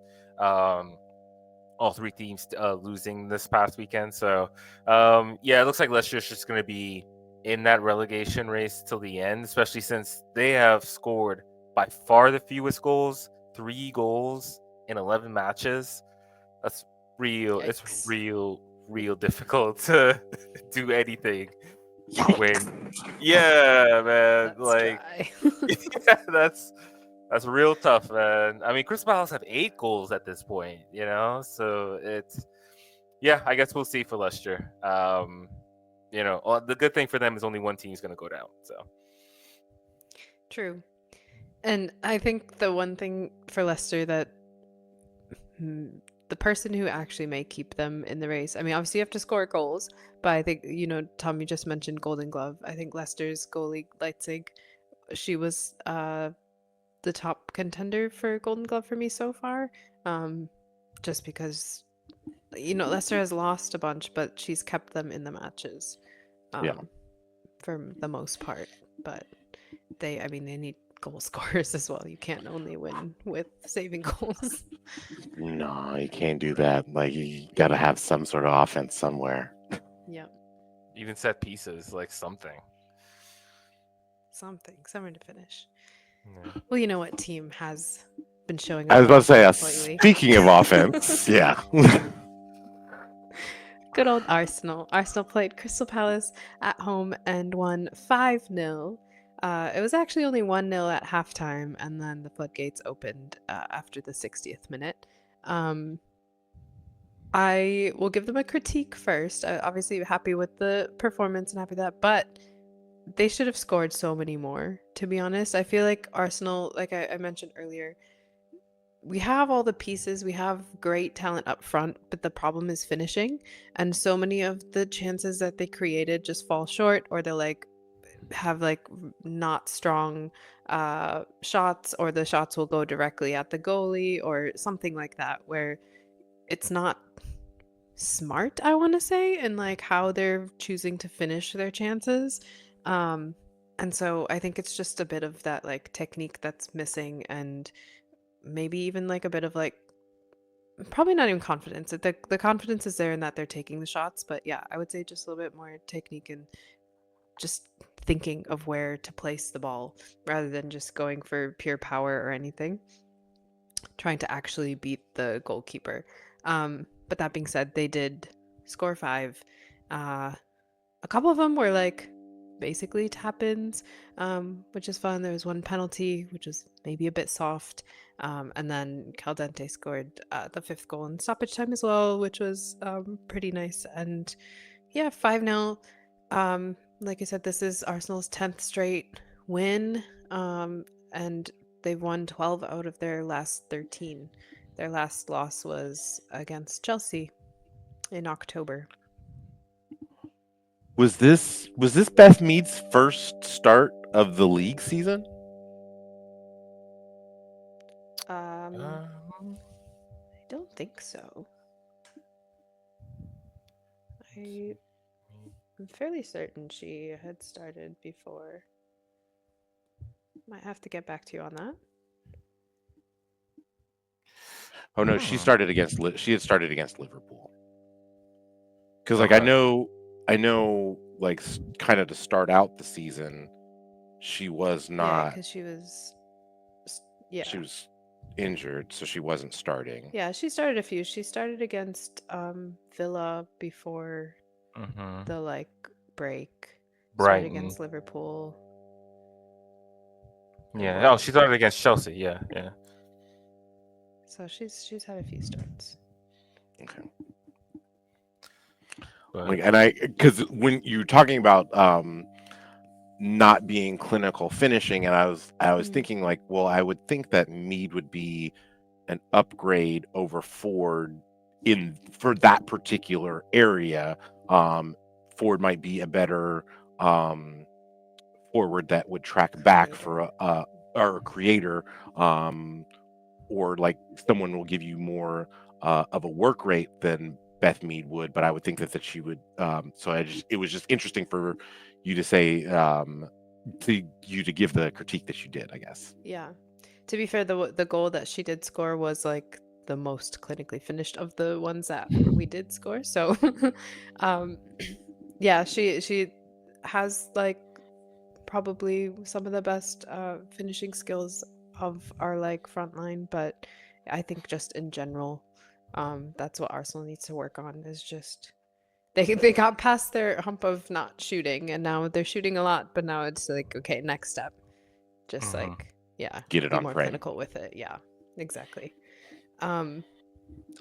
All 3 teams losing this past weekend. So it looks like Leicester's just going to be in that relegation race till the end, especially since they have scored by far the fewest goals, 3 goals in 11 matches. That's real. Yikes. It's real difficult to do anything when. Yeah, man. That's like, dry. yeah, that's real tough, man. I mean, Crystal Palace have 8 goals at this point, so it's. Yeah, I guess we'll see for Leicester. The good thing for them is only one team is going to go down. So True. And I think the one thing for Leicester that the person who actually may keep them in the race, I mean, obviously you have to score goals, but I think, Tom, you just mentioned Golden Glove. I think Leicester's goalie, Leitzig, she was the top contender for Golden Glove for me so far. Just because, Leicester has lost a bunch, but she's kept them in the matches for the most part. But they need goal scorers as well. You can't only win with saving goals. No, you can't do that. Like, you got to have some sort of offense somewhere. Yeah. even set pieces, like something. Somewhere to finish. Yeah. Well, you know what team has been showing I up was about to say, lately? speaking of offense, yeah. Good old Arsenal. Arsenal played Crystal Palace at home and won 5-0. It was actually only 1-0 at halftime, and then the floodgates opened after the 60th minute. I will give them a critique first. Obviously, happy with the performance and happy with that, but they should have scored so many more, to be honest. I feel like Arsenal, like I mentioned earlier, we have all the pieces, we have great talent up front, but the problem is finishing. And so many of the chances that they created just fall short, or they'll have not strong shots, or the shots will go directly at the goalie or something like that, where it's not smart, I want to say, and how they're choosing to finish their chances. And so I think it's just a bit of that technique that's missing, and maybe even a bit of probably not even confidence. The confidence is there in that they're taking the shots, but yeah, I would say just a little bit more technique and just thinking of where to place the ball rather than just going for pure power or anything, trying to actually beat the goalkeeper. But that being said, they did score 5. A couple of them were basically tap-ins, which is fun. There was one penalty, which was maybe a bit soft. And then Caldente scored the 5th goal in stoppage time as well, which was pretty nice. And yeah, 5-0. Like I said, this is Arsenal's 10th straight win, and they've won 12 out of their last 13. Their last loss was against Chelsea in October. Was this Beth Mead's first start of the league season? I don't think so. I'm fairly certain she had started before. Might have to get back to you on that. Oh no, she had started against Liverpool. Because I know, kind of to start out the season, she was not. Because she was injured, so she wasn't starting. Yeah, she started a few. She started against Villa before the break. Started against Liverpool. Yeah. Oh, she started against Chelsea. Yeah. So she's had a few starts. Okay. But, because when you're talking about not being clinical finishing, and I was thinking well, I would think that Mead would be an upgrade over Ford for that particular area. Ford might be a better forward that would track back for Creator. or a creator, or like someone will give you more of a work rate than Beth Mead would. But I would think that she would. So it was just interesting for you to say, to give the critique that you did, I guess. Yeah. To be fair, the goal that she did score was like the most clinically finished of the ones that we did score. So, um, yeah, she has like probably some of the best finishing skills of our like front line, but I think just in general, that's what Arsenal needs to work on is just they got past their hump of not shooting and now they're shooting a lot, but now it's like okay, next step. Just Hmm. like yeah, Get it be on more frame. clinical with it. Yeah, exactly. Um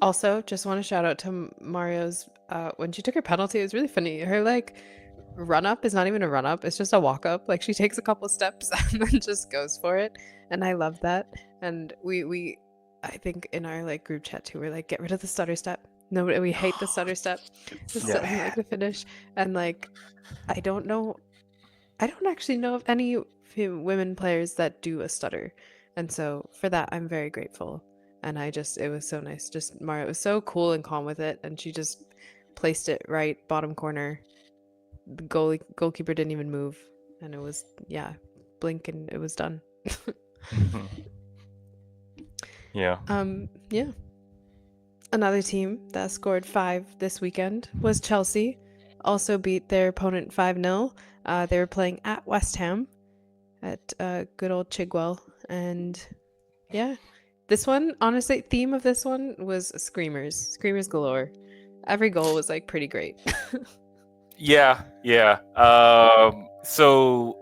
Also, just want to shout out to Mario's when she took her penalty, it was really funny. Her like run up is not even a run up, it's just a walk up. Like she takes a couple steps and then just goes for it. And I love that. And we I think in our like group chat too, we're like, get rid of the stutter step. No, we hate the stutter step. It's It's so Yeah. so, like bad. the finish. And like I don't know I don't actually know of any women players that do a stutter. And so for that, I'm very grateful. And it was so nice. Just Mario was so cool and calm with it. And she just placed it right bottom corner. The goalkeeper didn't even move. And it was, yeah, blink and it was done. Hmm. Yeah. Yeah. Another team that scored 5 this weekend was Chelsea. Also beat their opponent 5-0. They were playing at West Ham at good old Chigwell. And yeah, this one, honestly, theme of this one was screamers galore. Every goal was like pretty great. Yeah, yeah. So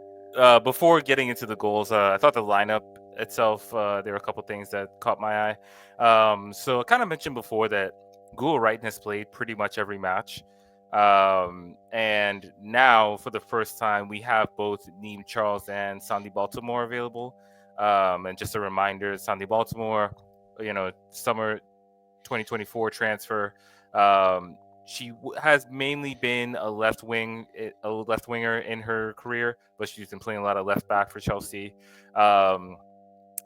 before getting into the goals, I thought the lineup itself, there were a couple things that caught my eye. So I kind of mentioned before that Google Wright has played pretty much every match. And now, for the first time, we have both Neem Charles and Sandy Baltimore available. And just a reminder, Sandy Baltimore, summer 2024 transfer. Um, she has mainly been a left winger in her career, but she's been playing a lot of left back for Chelsea. Um,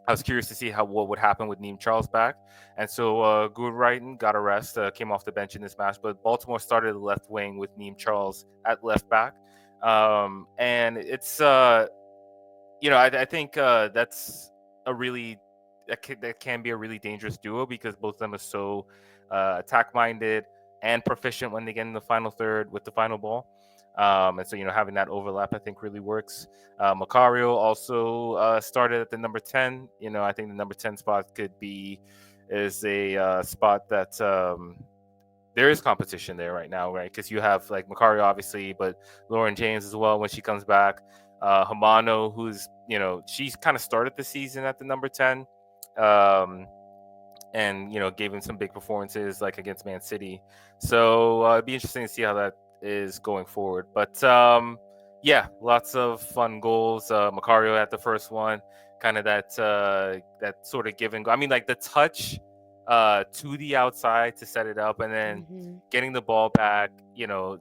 I was curious to see what would happen with Neem Charles back, and so Goodwrighton got a rest, came off the bench in this match, but Baltimore started the left wing with Neem Charles at left back, and it's I think that's a really that can be a really dangerous duo because both of them are so attack minded and proficient when they get in the final third with the final ball. And so having that overlap I think really works. Macario also started at the number 10. I think the number 10 spot is a spot that there is competition there right now, right? Because you have like Macario, obviously, but Lauren James as well when she comes back. Hamano, who's she's kind of started the season at the number 10, um, and gave him some big performances like against Man City. So it'd be interesting to see how that is going forward. But yeah, lots of fun goals. Macario at the first one, kind of that sort of give and go. I mean, like the touch to the outside to set it up, and then Hmm. getting the ball back.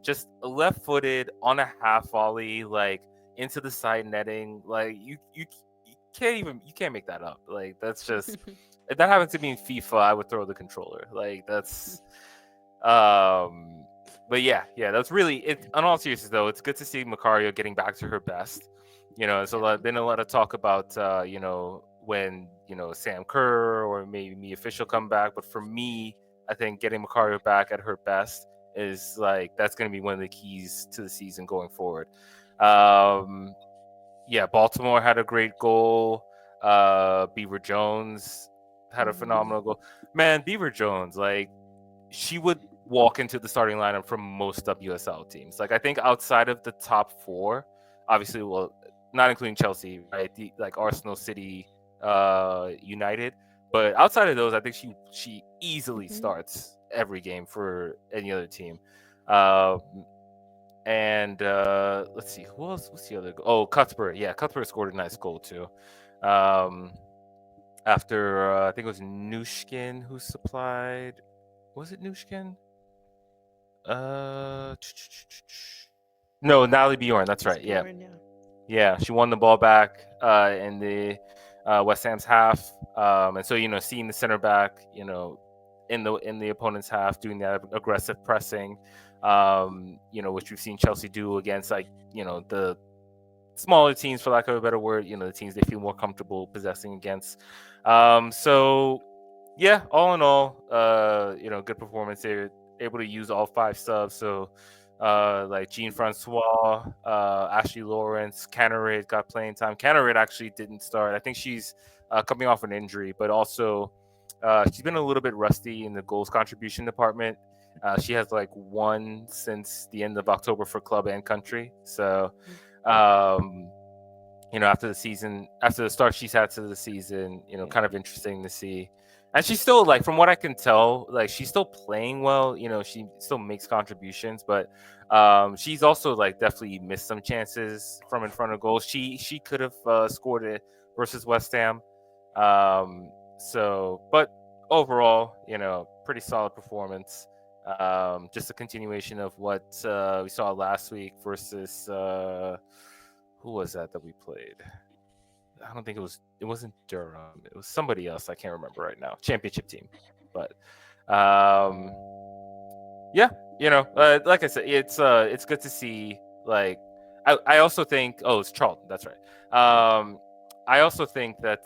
Just left-footed on a half volley, like into the side netting. Like you can't make that up. Like that's just if that happened to me in FIFA, I would throw the controller. Like that's um but yeah, that's really it. On all seriousness though, it's good to see Macario getting back to her best. It's Yeah. been a lot of talk about when Sam Kerr or maybe me official come back, but for me, I think getting Macario back at her best is like that's going to be one of the keys to the season going forward. Um, yeah, Baltimore had a great goal. Beaver Jones had a Hmm. phenomenal goal. Man, Beaver Jones, like she would walk into the starting lineup for most WSL teams. Like I think outside of the top four, obviously, well, not including Chelsea, right? Like Arsenal, City, United, but outside of those, I think she easily Hmm. starts every game for any other team. Um, and let's see, who else? What's the other? Oh, Cuthbert. Yeah, Cuthbert scored a nice goal too. Um, after I think it was Nushkin who supplied. Was it Nushkin? Uh, no, Natalie Bjorn. That's It's right. Yeah, Bjorn, yeah. yeah. She won the ball back in the West Ham's half, and so seeing the center back, in the opponent's half, doing that aggressive pressing, which we've seen Chelsea do against the smaller teams, for lack of a better word, the teams they feel more comfortable possessing against. So yeah, all in all, good performance. They're able to use all 5 subs. So like Jean Francois, Ashley Lawrence, Cannerid got playing time. Cannerid actually didn't start. I think she's coming off an injury, but also she's been a little bit rusty in the goals contribution department. She has like one since the end of October for club and country. So um after the start she's had to the season, kind of interesting to see. And she's still, like, from what I can tell, like, she's still playing well. She still makes contributions, but she's also, like, definitely missed some chances from in front of goals. She could have scored it versus West Ham. But overall, pretty solid performance. Just a continuation of what we saw last week versus who was that we played? I don't think it wasn't Durham. It was somebody else. I can't remember right now. Championship team. But yeah, like I said, it's good to see. Like, I also think, it's Charlton. That's right. I also think that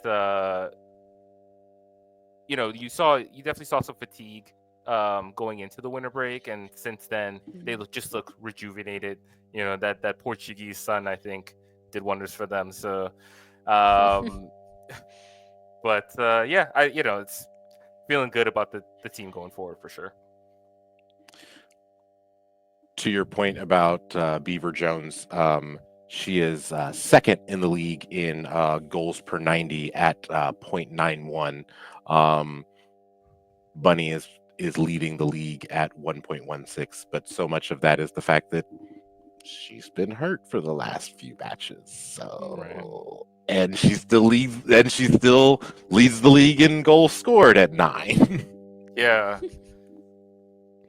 you definitely saw some fatigue going into the winter break, and since then they just look rejuvenated. That Portuguese sun, I think, did wonders for them. So but yeah, it's feeling good about the team going forward for sure. To your point about Beaver Jones, she is second in the league in goals per 90 at 0.91. Bunny is leading the league at 1.16, but so much of that is the fact that she's been hurt for the last few matches. So Right. and she still leads the league in goals scored at 9. Yeah,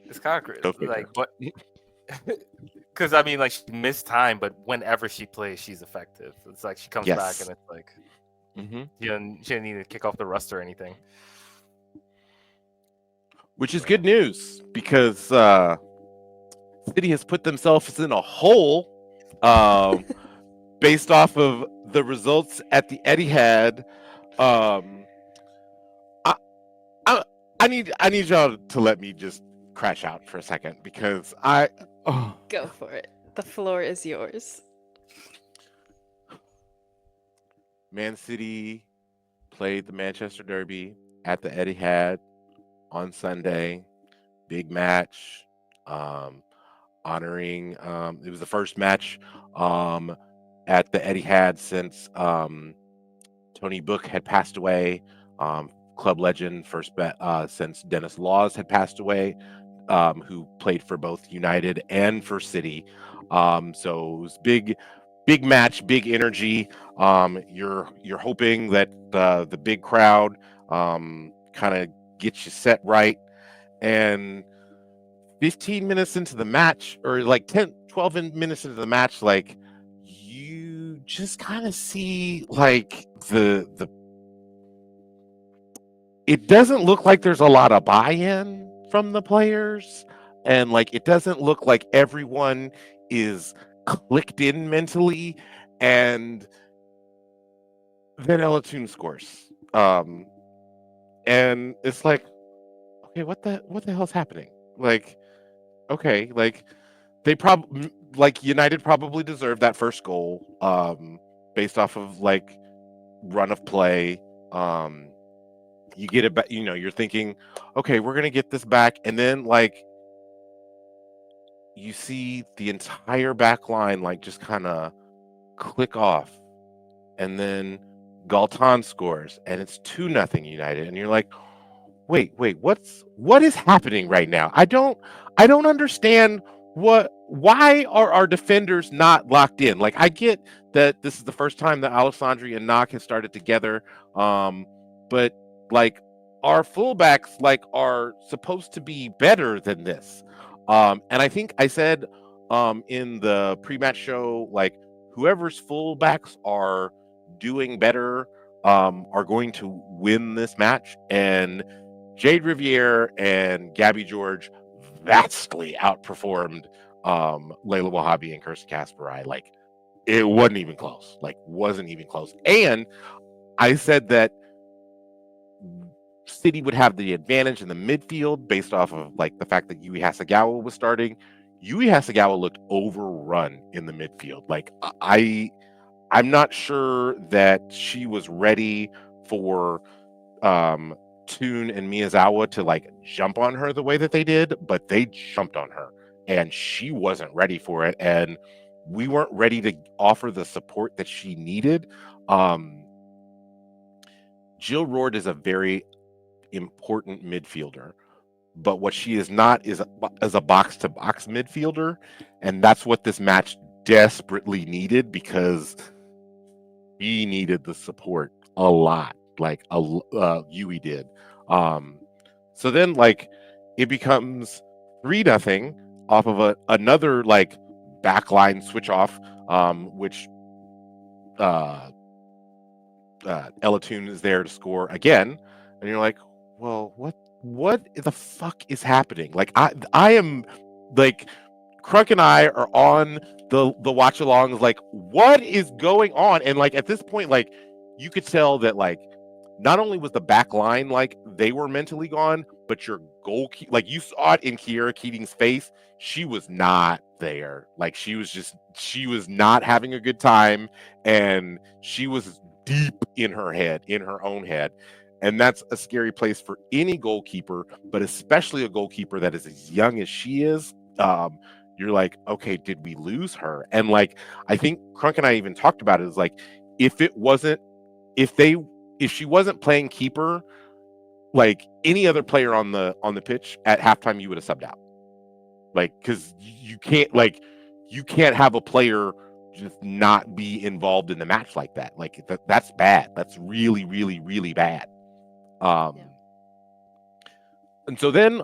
it's kind of crazy. Okay. Like, what? Because I mean, like, she missed time, but whenever she plays, she's effective. It's like she comes back, and it's like she didn't need to kick off the rust or anything. Which is good news, because City has put themselves in a hole based off of the results at the Etihad. I need y'all to let me just crash out for a second, because Go for it. The floor is yours. Man City played the Manchester Derby at the Etihad on Sunday. Big match. Honoring it was the first match at the Etihad since Tony Book had passed away, club legend, first since Dennis Laws had passed away, who played for both United and for City. So it was big match, big energy. You're hoping that the big crowd kind of gets you set right, and 15 minutes into the match, or like 12 minutes into the match, like, you just kind of see, like, it doesn't look like there's a lot of buy-in from the players, and like, it doesn't look like everyone is clicked in mentally. And then Ella Toon scores, and it's like, okay, what the hell's happening? Like, okay, like, they United probably deserved that first goal, based off of, like, run of play. You get it back, you're thinking, okay, we're gonna get this back, and then, like, you see the entire back line, like, just kind of click off, and then Galtan scores, and it's 2-0 United, and you're like, wait, what is happening right now? I don't understand. Why are our defenders not locked in? Like, I get that this is the first time that Alessandri and Knock have started together, but like our fullbacks like are supposed to be better than this. And I think I said in the pre-match show, like whoever's fullbacks are doing better are going to win this match. And Jade Riviere and Gabby George vastly outperformed Layla Wahhabi and Kirsten Kasparai. Like it wasn't even close. Like wasn't even close. And I said that City would have the advantage in the midfield based off of like the fact that Yui Hasegawa was starting. Yui Hasegawa looked overrun in the midfield. Like I'm not sure that she was ready for Toon and Miyazawa to like jump on her the way that they did, but they jumped on her and she wasn't ready for it. And we weren't ready to offer the support that she needed. Jill Roord is a very important midfielder, but what she is not is a box to box midfielder, and that's what this match desperately needed because we needed the support a lot, like Yui did. So then like it becomes 3-0 off of another like backline switch off, which Ella Toon is there to score again, and you're like, well, what the fuck is happening? Like I am like Crunk and I are on the watch alongs, like what is going on? And like at this point, like you could tell that like not only was the back line like they were mentally gone, but your goalkeeper, like you saw it in Kiera Keating's face, she was not there. Like she was not having a good time, and she was deep in her own head. And that's a scary place for any goalkeeper, but especially a goalkeeper that is as young as she is. You're like, okay, did we lose her? And like, I think Crunk and I even talked about it. Is like, if she wasn't playing keeper, like any other player on the pitch at halftime, you would have subbed out. Like, because you can't have a player just not be involved in the match like that. Like that's bad. That's really, really, really bad. And so then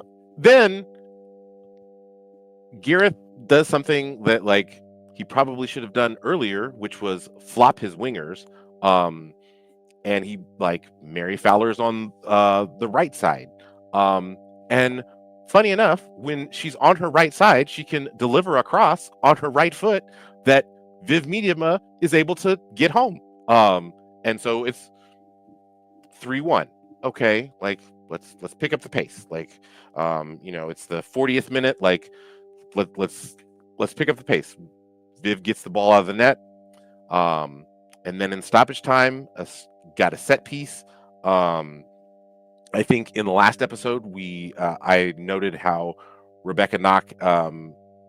Gareth does something that like he probably should have done earlier, which was flop his wingers. And he like Mary Fowler's on the right side. And funny enough, when she's on her right side, she can deliver a cross on her right foot that Viv Mediama is able to get home. And so it's 3-1. Okay, like let's pick up the pace. Like it's the 40th minute. Like let's pick up the pace. Viv gets the ball out of the net. And then in stoppage time, got a set piece. I think in the last episode, I noted how Rebecca Knock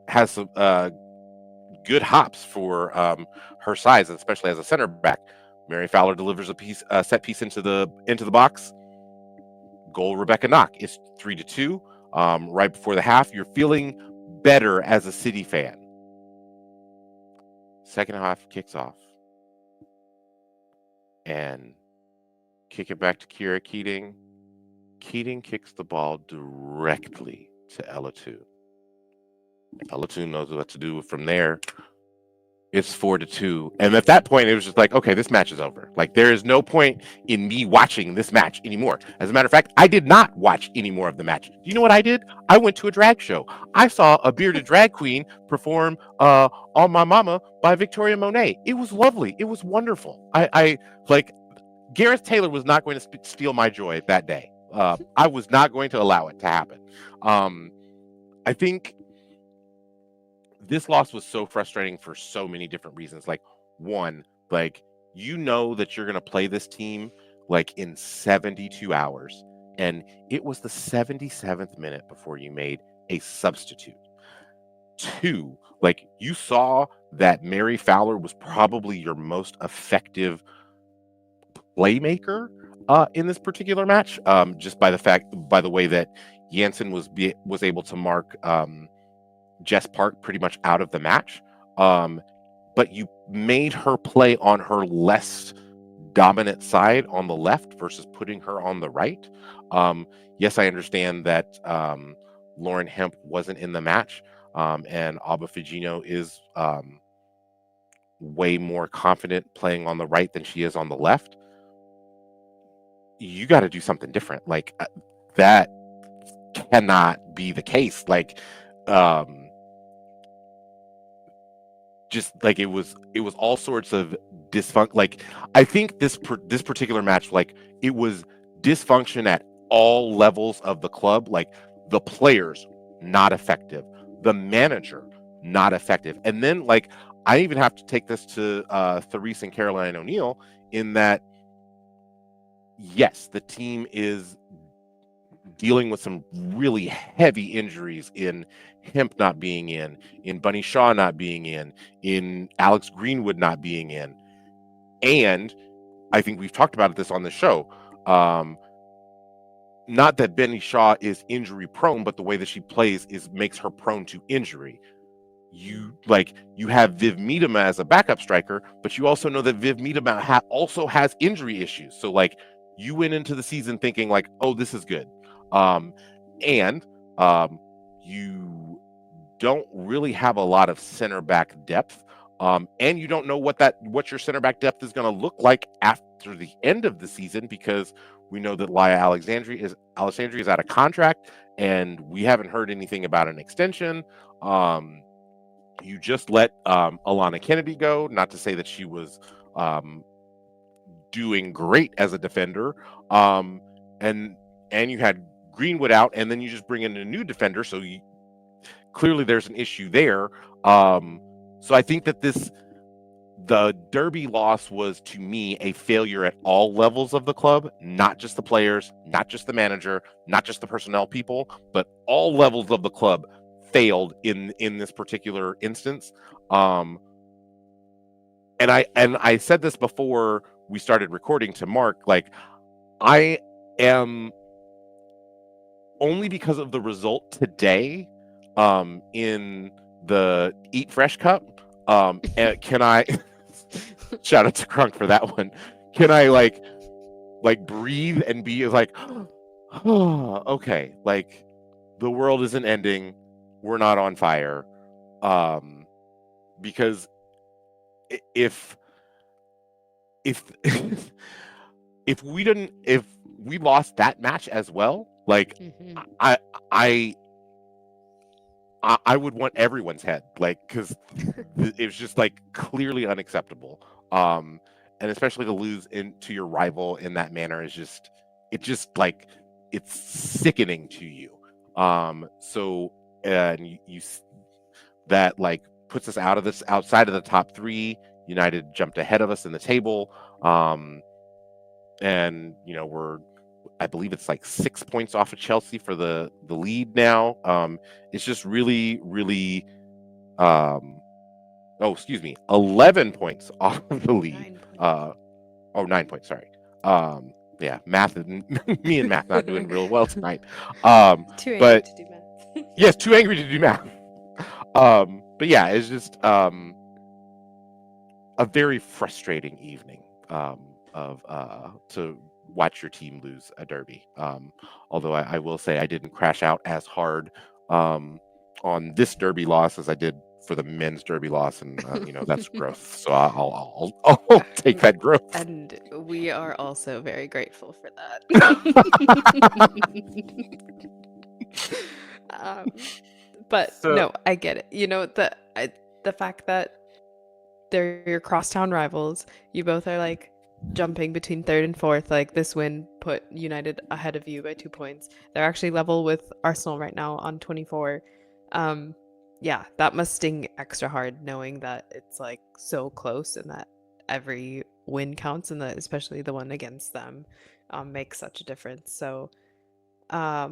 has some good hops for her size, especially as a center back. Mary Fowler delivers a set piece into the box. Goal Rebecca Knock. It's 3-2. Right before the half, you're feeling better as a City fan. Second half kicks off. And kick it back to Kiera Keating. Keating kicks the ball directly to Ella Toon. Ella Toon knows what to do from there. It's 4-2. And at that point, it was just like, okay, this match is over. Like, there is no point in me watching this match anymore. As a matter of fact, I did not watch any more of the match. Do you know what I did? I went to a drag show. I saw a bearded drag queen perform On My Mama by Victoria Monet. It was lovely. It was wonderful. I like, Gareth Taylor was not going to steal my joy that day. I was not going to allow it to happen. I think this loss was so frustrating for so many different reasons. Like, one, like, you know that you're going to play this team like in 72 hours. And it was the 77th minute before you made a substitute. Two, like, you saw that Mary Fowler was probably your most effective playmaker in this particular match, just by the way that Jansen was able to mark Jess Park pretty much out of the match. But you made her play on her less dominant side on the left versus putting her on the right. Yes, I understand that Lauren Hemp wasn't in the match, and Abba Figino is way more confident playing on the right than she is on the left. You got to do something different. Like that cannot be the case. Like, just like it was all sorts of dysfunction. Like, I think this particular match, like, it was dysfunction at all levels of the club. Like, the players not effective, the manager not effective, and then, like, I even have to take this to Therese and Caroline O'Neill in that, yes, the team is dealing with some really heavy injuries in Hemp not being in Bunny Shaw not being in Alex Greenwood not being in. And I think we've talked about this on the show. Not that Bunny Shaw is injury prone, but the way that she plays makes her prone to injury. You have Viv Miedema as a backup striker, but you also know that Viv Miedema also has injury issues. So, like, you went into the season thinking like, oh, this is good. And you don't really have a lot of center back depth. And you don't know what your center back depth is going to look like after the end of the season, because we know that Laia Alexandri is out of contract, and we haven't heard anything about an extension. You just let Alana Kennedy go. Not to say that she was doing great as a defender. And you had Greenwood out, and then you just bring in a new defender. So clearly there's an issue there. So I think that the Derby loss was, to me, a failure at all levels of the club, not just the players, not just the manager, not just the personnel people, but all levels of the club failed in this particular instance. And I said this before we started recording to Mark, like, I am, only because of the result today in the Eat Fresh Cup, can I shout out to Crunk for that one, can I like breathe and be like, oh, okay, like, the world isn't ending, we're not on fire, because if if we lost that match as well, like, I would want everyone's head, like, because it was just, like, clearly unacceptable, and especially to lose to your rival in that manner is just, like, it's sickening to you. So, and you that, like, puts us outside of the top three. United jumped ahead of us in the table, and I believe it's like 6 points off of Chelsea for the lead now. It's just really, really, oh, excuse me, 11 points off of the lead. 9 points, sorry. Yeah, math, me and math not doing real well tonight. Too angry but to do math. yes, too angry to do math. But yeah, it's just a very frustrating evening to watch your team lose a derby. Although I will say I didn't crash out as hard on this derby loss as I did for the men's derby loss, and that's growth. So I'll take that growth. And we are also very grateful for that. But no, I get it. The fact that they're your crosstown rivals, you both are like jumping between third and fourth. Like, this win put United ahead of you by 2 points. They're actually level with Arsenal right now on 24. Yeah, that must sting extra hard, knowing that it's like so close and that every win counts, and that especially the one against them makes such a difference. So I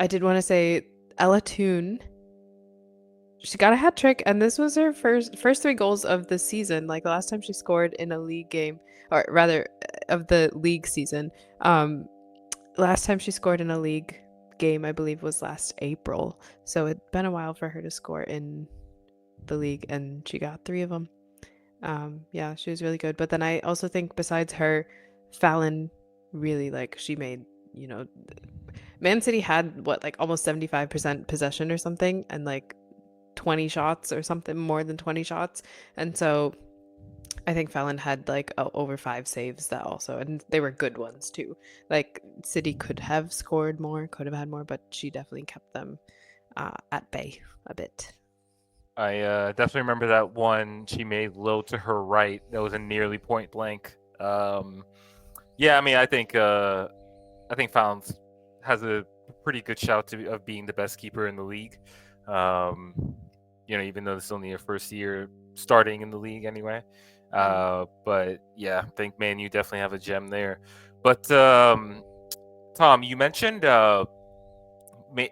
did want to say Ella Toon, she got a hat trick, and this was her first 3 goals of the season. Like, the last time she scored in a league game, or rather of the league season, last time she scored in a league game, I believe, was last April. So it'd been a while for her to score in the league, and she got 3 of them. Yeah, she was really good. But then I also think besides her, Fallon really like she made, you know, Man City had what like almost 75% possession or something and like 20 shots or something more than 20 shots. And so I think Fallon had like over 5 saves that also, and they were good ones too. Like City could have scored more, could have had more, but she definitely kept them at bay a bit. I definitely remember that one she made low to her right. That was a nearly point blank. Yeah, I mean, I think Founds has a pretty good shout of being the best keeper in the league. Um, even though this is only her first year starting in the league anyway. But yeah, I think Man, you definitely have a gem there. But Thom, you mentioned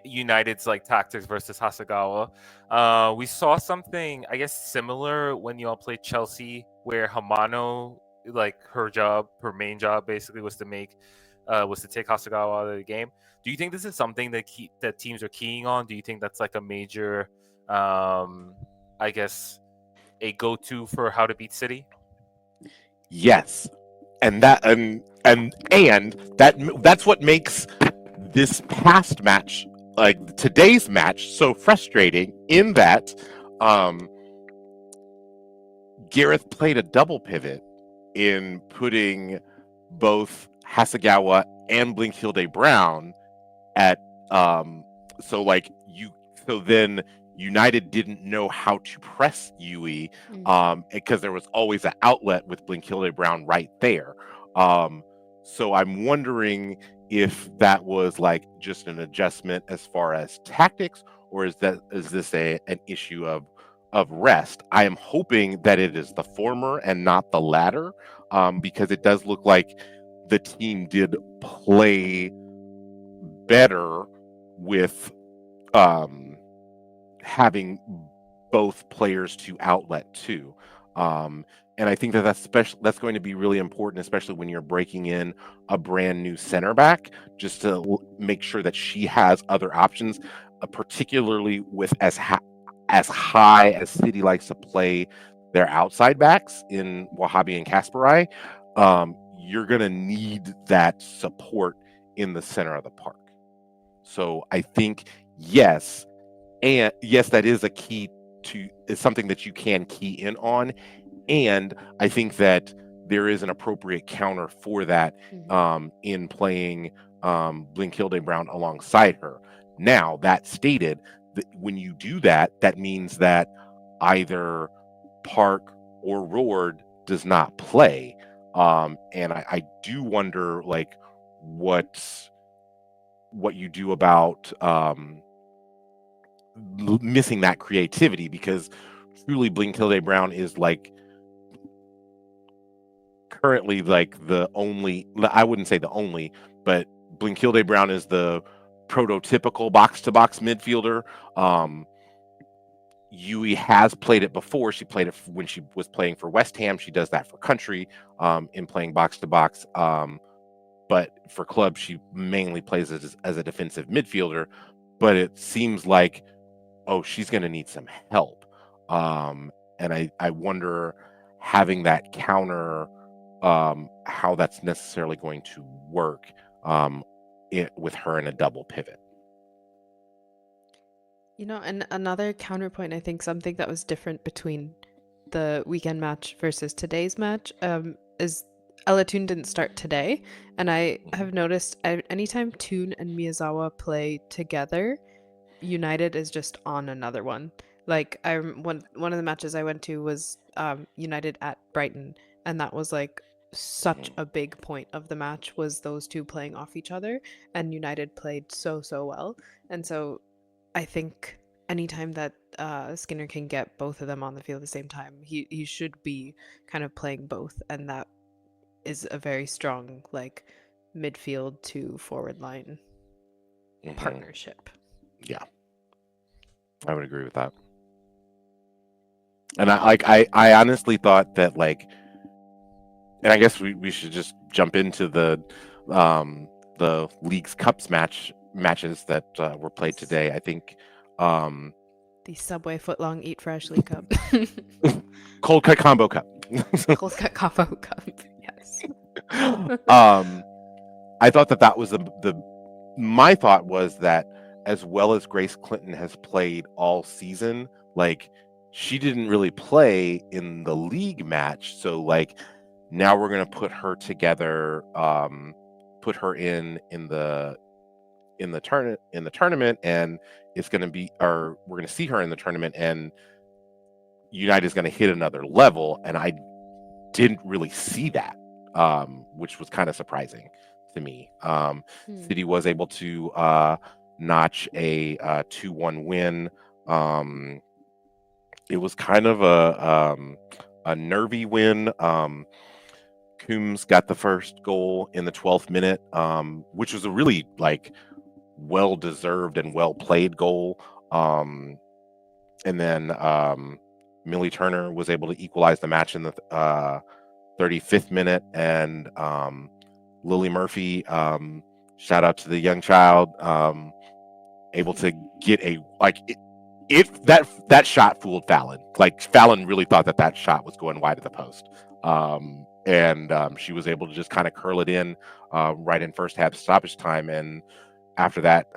United's like tactics versus Hasagawa. We saw something, I guess, similar when y'all played Chelsea, where Hamano, like her main job, basically was to take Hasagawa out of the game. Do you think this is something that teams are keying on? Do you think that's like a major, I guess, a go-to for how to beat City? Yes, and that's what makes this past match, like today's match, so frustrating. In that, Gareth played a double pivot in putting both Hasagawa and Blinkhilde Brown at so like you so then United didn't know how to press Yui because there was always an outlet with Blinkhilde Brown right there. So I'm wondering if that was like just an adjustment as far as tactics, or is this an issue of rest? I am hoping that it is the former and not the latter, because it does look like the team did play better with having both players to outlet to. And I think that's going to be really important, especially when you're breaking in a brand new center back, just to make sure that she has other options, particularly with as high as City likes to play their outside backs in Wahhabi and Kasparai. You're going to need that support in the center of the park. So I think yes, that is a key is something that you can key in on, and I think that there is an appropriate counter for that in playing Blinkhilde Brown alongside her. Now that stated, when you do that, that means that either Park or Roard does not play, and I do wonder like what you do about missing that creativity, because truly Blinkhilde Brown is like currently like the only, I wouldn't say the only, but Blinkhilde Brown is the prototypical box-to-box midfielder. Yui has played it before. She played it when she was playing for West Ham. She does that for country in playing box-to-box. But for club, she mainly plays as a defensive midfielder. But it seems like, oh, she's going to need some help. And I wonder, having that counter, how that's necessarily going to work with her in a double pivot. And another counterpoint, I think something that was different between the weekend match versus today's match is Ella Toon didn't start today. And I have noticed anytime Toon and Miyazawa play together, United is just on another one. Like one of the matches I went to was United at Brighton, and that was like such a big point of the match, was those two playing off each other, and United played so well. And so I think anytime that Skinner can get both of them on the field at the same time, he should be kind of playing both, and that is a very strong like midfield to forward line partnership. Yeah, I would agree with that. And I honestly thought that, like, and I guess we should just jump into the League's Cups matches that were played today. I think the Subway footlong Eat Fresh League Cup. Cold Cut Combo Cup. Cold cut Capo Cup. Yes. I thought that was the my thought was that as well as Grace Clinton has played all season, like she didn't really play in the league match, so like now we're gonna put her together, put her in the tournament, and it's gonna be, or we're gonna see her in the tournament, and United is gonna hit another level, and I didn't really see that, which was kind of surprising to me. City was able to notch a 2-1 win. It was kind of a nervy win. Coombs got the first goal in the 12th minute, which was a really like well deserved and well played goal. And then Millie Turner was able to equalize the match in the 35th minute, and Lily Murphy, shout out to the young child, able to get a if that shot fooled Fallon. Like Fallon really thought that shot was going wide of the post, and she was able to just kind of curl it in right in first half stoppage time, and after that,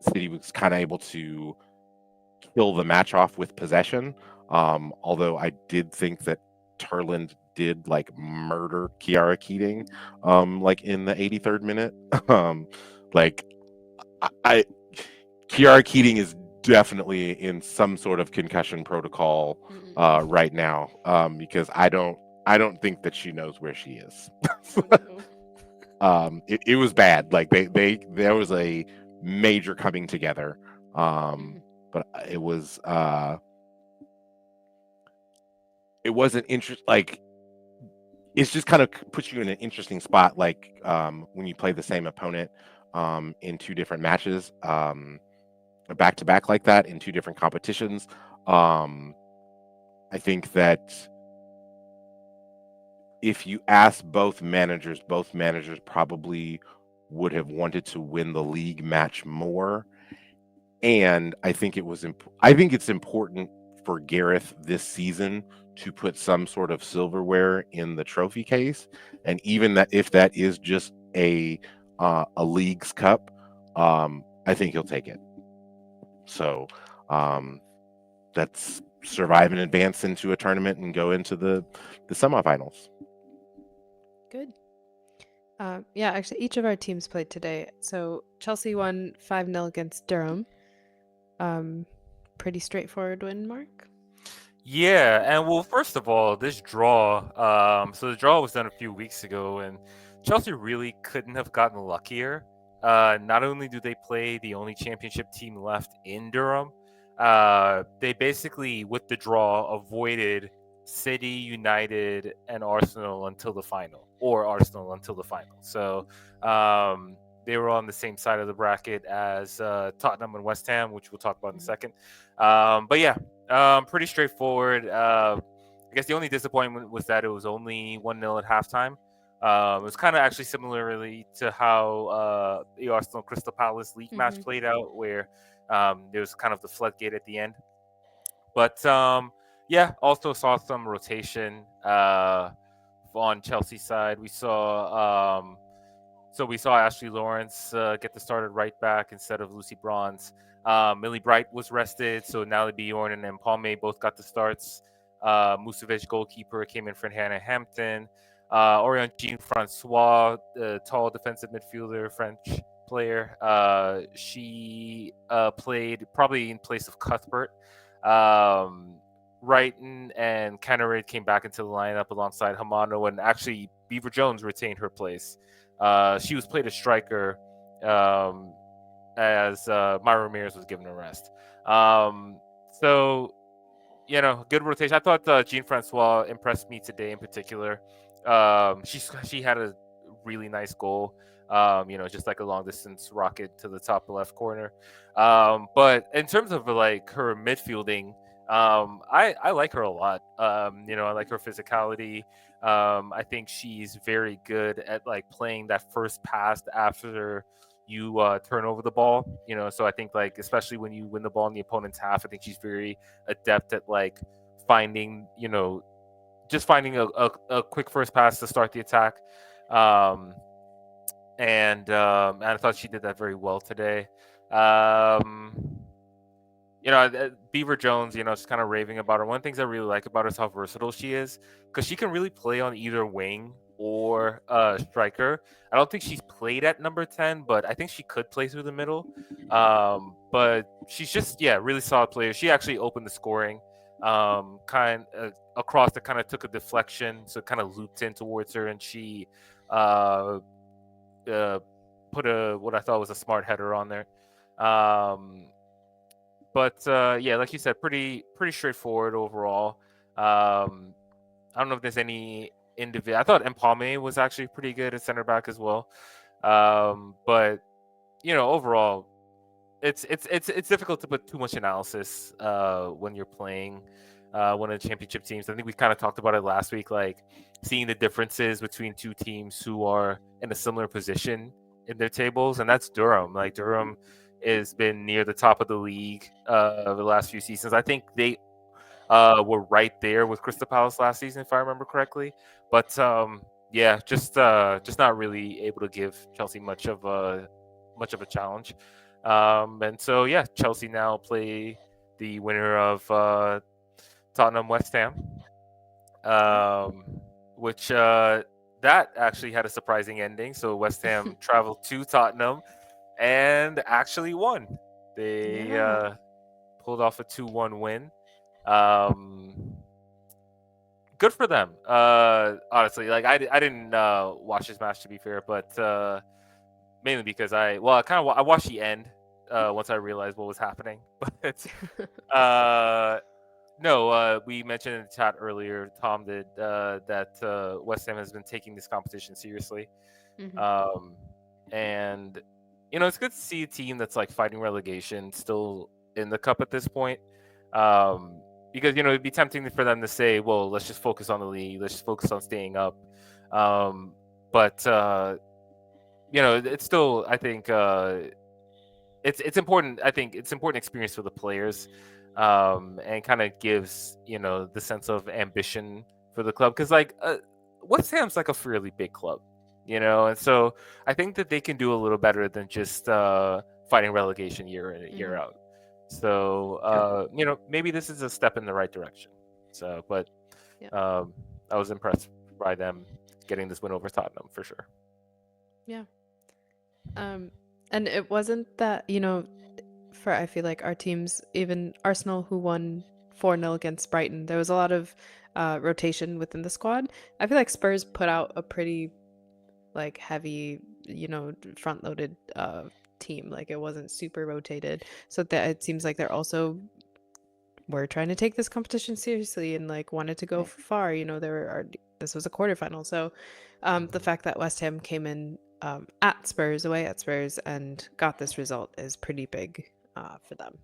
City was kind of able to kill the match off with possession. Although I did think that Turland did like murder Kiara Keating, like in the 83rd minute. Like I Kiara Keating is definitely in some sort of concussion protocol right now, because I don't think that she knows where she is. It was bad. Like there was a major coming together. But it wasn't interest like it's just kind of puts you in an interesting spot, like when you play the same opponent in two different matches, back to back like that in two different competitions. I think that if you ask both managers probably would have wanted to win the league match more. And I think it's important for Gareth this season to put some sort of silverware in the trophy case, and even that if that is just a league's cup, I think he'll take it. So that's survive and advance into a tournament and go into the semifinals. Good. Yeah, actually, each of our teams played today. So Chelsea won 5-0 against Durham. Pretty straightforward win, Mark. Yeah, and well, first of all, this draw. So the draw was done a few weeks ago, and Chelsea really couldn't have gotten luckier. Not only do they play the only championship team left in Durham, they basically, with the draw, avoided City, United, and Arsenal until the final, or Arsenal until the final. So they were on the same side of the bracket as Tottenham and West Ham, which we'll talk about in a second. But yeah, pretty straightforward. I guess the only disappointment was that it was only 1-0 at halftime. It was kind of actually similarly to how the Arsenal Crystal Palace league match played out, where there was kind of the floodgate at the end. But yeah, also saw some rotation on Chelsea's side. We saw Ashley Lawrence get the start at right back instead of Lucy Bronze. Millie Bright was rested, so Natalie Bjorn and Palme both got the starts. Musovic, goalkeeper, came in for Hannah Hampton. Orion Jean-Francois, the tall defensive midfielder, French player. She played probably in place of Cuthbert. Wrighton and Kennerid came back into the lineup alongside Hamano, and actually Beaver Jones retained her place. She was played as striker as Myra Ramirez was given a rest. So, good rotation. I thought Jean-Francois impressed me today in particular. She had a really nice goal. Just like a long distance rocket to the top left corner. But in terms of like her midfielding, I like her a lot. I like her physicality. I think she's very good at like playing that first pass after you turn over the ball. So I think like especially when you win the ball in the opponent's half, I think she's very adept at like finding just finding a quick first pass to start the attack. Um, and I thought she did that very well today. Um, Beaver Jones, just kind of raving about her. One of the things I really like about her is how versatile she is, because she can really play on either wing or striker. I don't think she's played at number 10, but I think she could play through the middle. But she's just, yeah, really solid player. She actually opened the scoring, across that kind of took a deflection, so it kind of looped in towards her, and she uh, uh, put what I thought was a smart header on there. Um, but yeah, like you said, pretty straightforward overall. I don't know if there's any individual. I thought Empalme was actually pretty good at center back as well. But overall, it's difficult to put too much analysis when you're playing one of the championship teams. I think we kind of talked about it last week, like seeing the differences between two teams who are in a similar position in their tables, and that's Durham. Like Durham has been near the top of the league the last few seasons. I think they were right there with Crystal Palace last season, if I remember correctly. But yeah, just not really able to give Chelsea much of a challenge. And so yeah, Chelsea now play the winner of Tottenham West Ham, um, which that actually had a surprising ending. So West Ham traveled to Tottenham and actually won. They Yeah. pulled off a 2-1 win. Good for them. Honestly, like I didn't watch this match, to be fair, but mainly because I watched the end once I realized what was happening. But uh, no, we mentioned in the chat earlier, Tom, that West Ham has been taking this competition seriously. Mhm. Um, and it's good to see a team that's like fighting relegation still in the cup at this point. Because it'd be tempting for them to say, "Well, let's just focus on the league. Let's just focus on staying up." But it's still, I think, it's important. I think it's important experience for the players, and kind of gives the sense of ambition for the club, because like West Ham's like a fairly big club, and so I think that they can do a little better than just fighting relegation year in and year Mhm. out. So maybe this is a step in the right direction. So, but Yeah. I was impressed by them getting this win over Tottenham for sure. Yeah. Um, and it wasn't that, for I feel like our teams, even Arsenal, who won 4-0 against Brighton, there was a lot of rotation within the squad. I feel like Spurs put out a pretty like heavy, front-loaded team. Like it wasn't super rotated. So that it seems like they're also were trying to take this competition seriously and like wanted to go far. This was a quarterfinal, so the fact that West Ham came in away at Spurs, and got this result is pretty big for them.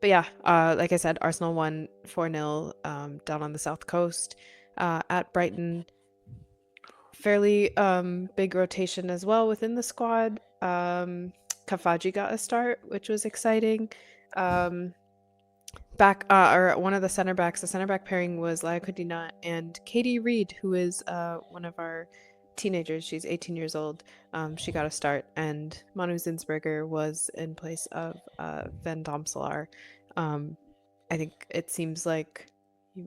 But yeah, like I said, Arsenal won 4-0 down on the south coast at Brighton. Fairly big rotation as well within the squad. Kafaji got a start, which was exciting. Um, or one of the center backs. The center back pairing was Laya Kodina and Katie Reed, who is one of our teenagers. She's 18 years old. She got a start, and Manu Zinsberger was in place of Van Domselaar. I think it seems like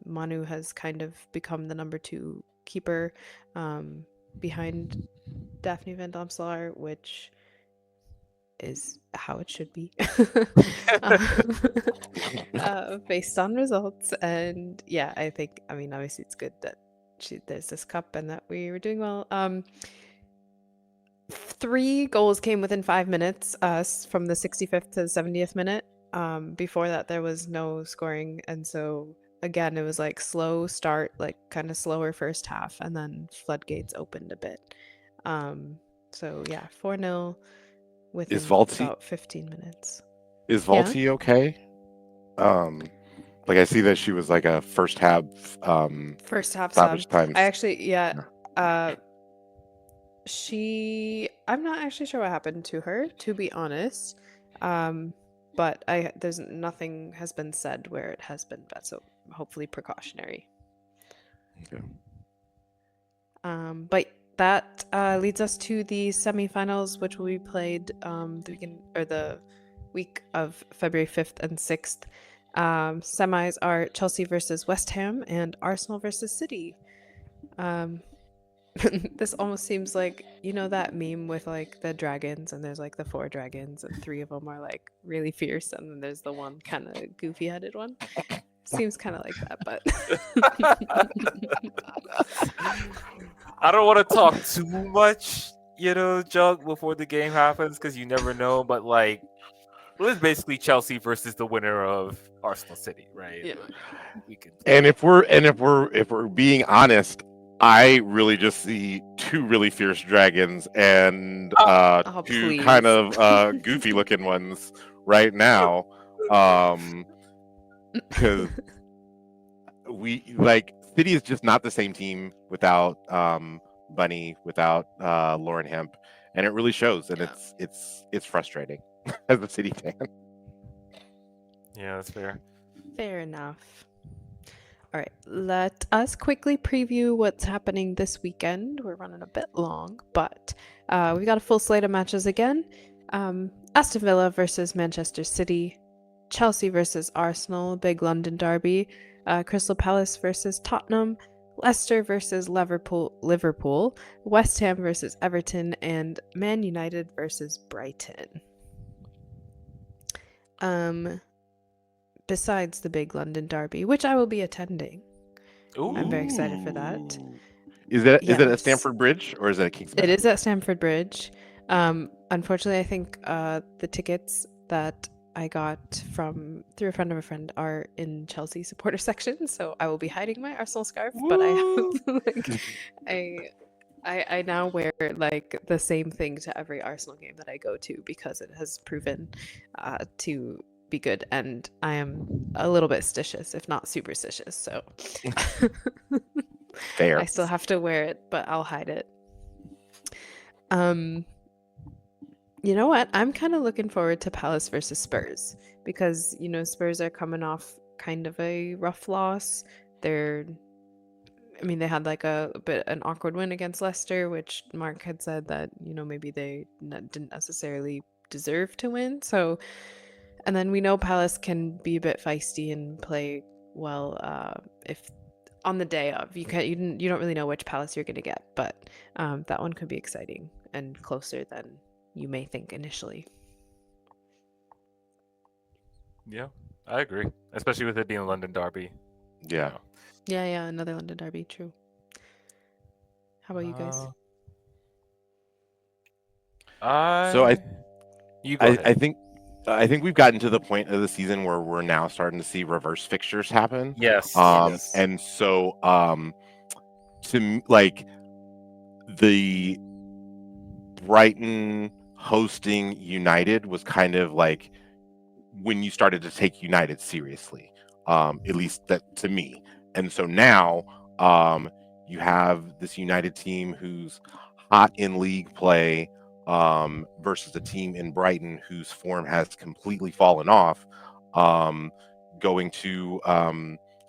Manu has kind of become the number 2 keeper behind Daphne Van Domselaar, which is how it should be. Based on results. And yeah, I mean, obviously it's good that there's this cup and that we were doing well. 3 goals came within 5 minutes, from the 65th to the 70th minute. Before that, there was no scoring, and so again, it was like slow start, like kind of slower first half, and then floodgates opened a bit. So yeah, 4-0 Is within Vaulty about 15 minutes. is Yeah. Vaulty okay? Like I see that she was like a first half First half sub. stoppage time. I actually, yeah, Yeah. uh, I'm not actually sure what happened to her, to be honest. But there's nothing has been said where it has been bad, so hopefully precautionary. Okay. But that leads us to the semifinals, which will be played the week of February 5th and 6th. Semis are Chelsea versus West Ham and Arsenal versus City. This almost seems like, you know, that meme with like the dragons, and there's like the 4 dragons, and 3 of them are like really fierce, and then there's the one kind of goofy headed one. Seems kind of like that, but I don't want to talk too much, Jug, before the game happens because you never know. But like, it was basically Chelsea versus the winner of Arsenal City, right? yeah. Like, we could. And if we're being honest, I really just see 2 really fierce dragons and Oh, 2 kind please. of goofy looking ones right now. Because we like City is just not the same team without Bunny, without Lauren Hemp, and it really shows. And Yeah. it's frustrating as a City fan. Yeah, that's fair. Fair enough. All right, let us quickly preview what's happening this weekend. We're running a bit long, but we've got a full slate of matches again. Aston Villa versus Manchester City, Chelsea versus Arsenal, big London derby, Crystal Palace versus Tottenham, Leicester versus Liverpool, West Ham versus Everton, and Man United versus Brighton. Besides the big London derby, which I will be attending. Ooh. I'm very excited for that. Is it at Yes. Stamford Bridge or is it at King's It Meadow? is at Stamford Bridge. Unfortunately, I think the tickets that I got through a friend of a friend are in Chelsea supporter section, so I will be hiding my Arsenal scarf. But I have I now wear like the same thing to every Arsenal game that I go to because it has proven to be good, and I am a little bit stitious, if not superstitious. So Fair. I still have to wear it, but I'll hide it. You know what? I'm kind of looking forward to Palace versus Spurs because, you know, Spurs are coming off kind of a rough loss. They had like an awkward win against Leicester, which Mark had said that, you know, maybe they didn't necessarily deserve to win. So, and then we know Palace can be a bit feisty and play well if on the day of. You don't really know which Palace you're going to get, but that one could be exciting and closer than you may think initially. Yeah, I agree. Especially with it being a London derby. Yeah. Yeah, another London derby, true. How about you guys? So you go ahead. I think we've gotten to the point of the season where we're now starting to see reverse fixtures happen. Yes. And so like the Brighton hosting United was kind of like when you started to take United seriously, at least that to me. And so now you have this United team who's hot in league play versus a team in Brighton whose form has completely fallen off, going to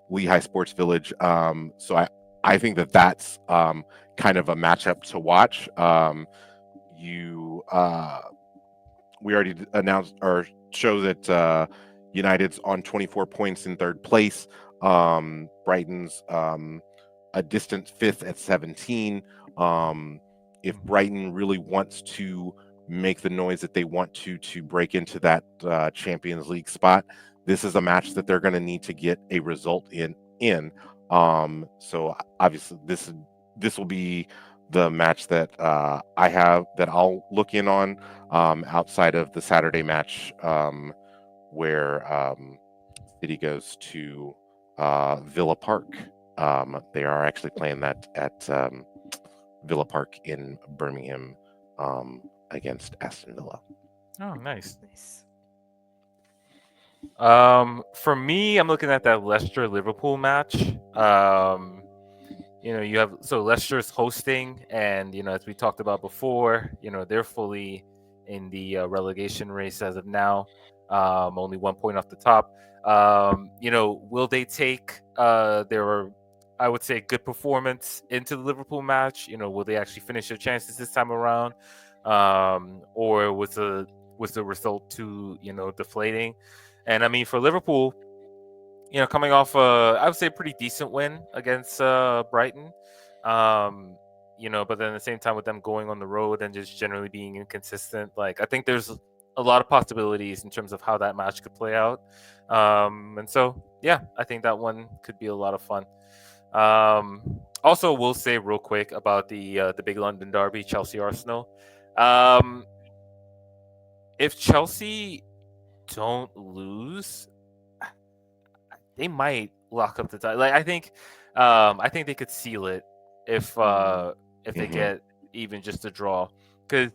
Lehigh Sports Village. So I think that's kind of a matchup to watch. We already announced or show that United's on 24 points in 3rd place. Brighton's a distant 5th at 17. If Brighton really wants to make the noise that they want to break into that Champions League spot, this is a match that they're going to need to get a result in. So obviously this will be the match that I'll look in on outside of the Saturday match where City goes to Villa Park. They are actually playing that at Villa Park in Birmingham against Aston Villa. Oh, nice. Nice. For me, I'm looking at that Leicester Liverpool match. You have Leicester's hosting, and as we talked about before, they're fully in the relegation race as of now. Only 1 point off the top. Will they take their I would say, good performance into the Liverpool match. Will they actually finish their chances this time around, or was the result too deflating? And I mean, for Liverpool, coming off I would say a pretty decent win against Brighton, but then at the same time with them going on the road and just generally being inconsistent, like I think there's a lot of possibilities in terms of how that match could play out. And so yeah, I think that one could be a lot of fun. Also, we'll say real quick about the big London derby, Chelsea Arsenal. If Chelsea don't lose, they might lock up the title. Like I think they could seal it if they get even just a draw. Because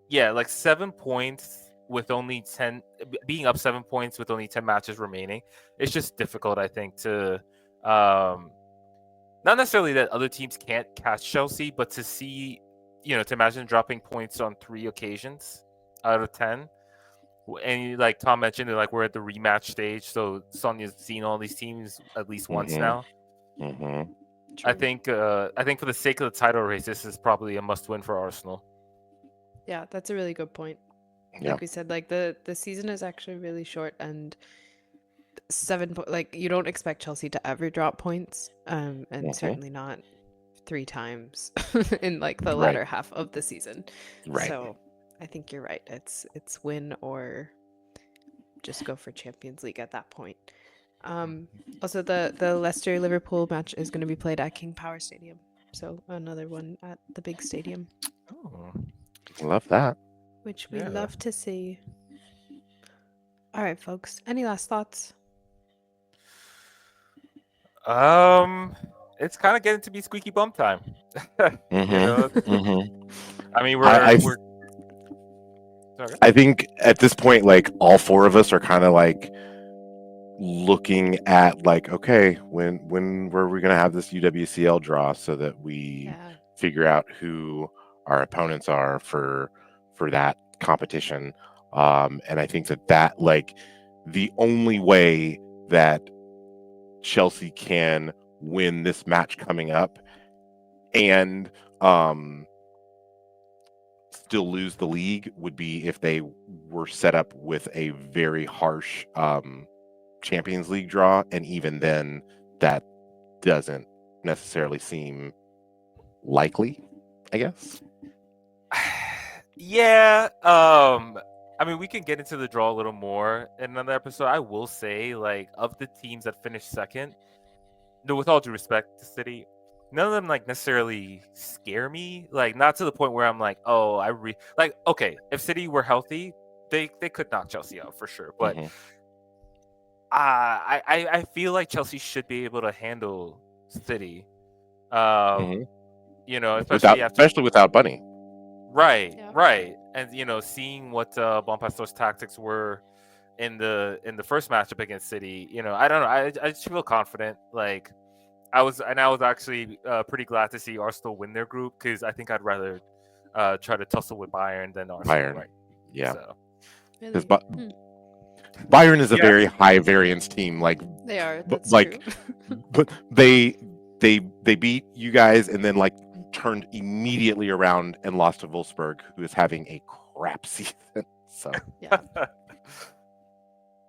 yeah, like 7 points with only 10, being up 7 points with only 10 matches remaining, it's just difficult. I think to not necessarily that other teams can't catch Chelsea, but to see, to imagine dropping points on 3 occasions out of 10. And like Thom mentioned, like we're at the rematch stage, so Sonya's seen all these teams at least once now. I think for the sake of the title race, this is probably a must-win for Arsenal. Yeah, that's a really good point. Yeah. Like we said, like the season is actually really short, and like you don't expect Chelsea to ever drop points, and certainly not 3 times in like the latter half of the season. Right. So I think you're right. It's win or just go for Champions League at that point. Also, the Leicester Liverpool match is going to be played at King Power Stadium, so another one at the big stadium. Oh, love that. Which we love to see. All right, folks. Any last thoughts? It's kind of getting to be squeaky bum time. I mean, I think at this point, like all 4 of us are kind of like looking at like, okay, when were we going to have this UWCL draw so that we figure out who our opponents are for that competition. And I think that like the only way that Chelsea can win this match coming up and still lose the league would be if they were set up with a very harsh Champions League draw, and even then that doesn't necessarily seem likely, I guess. Yeah. I mean, we can get into the draw a little more in another episode. I will say, like, of the teams that finished second, no, with all due respect to City, none of them like necessarily scare me. Like, not to the point where I'm like, oh, like, okay, if City were healthy, they could knock Chelsea out for sure. But I feel like Chelsea should be able to handle City. You know, especially without Bunny. Right, right, and seeing what Bonpastor's tactics were in the first matchup against City, I don't know, I just feel confident. Like I was actually pretty glad to see Arsenal win their group, because I think I'd rather try to tussle with Bayern than Arsenal. Bayern, right? Yeah. So. Because Bayern is a very high variance team. Like they are. That's like, true. but they beat you guys and then like turned immediately around and lost to Wolfsburg, who is having a crap season. So yeah.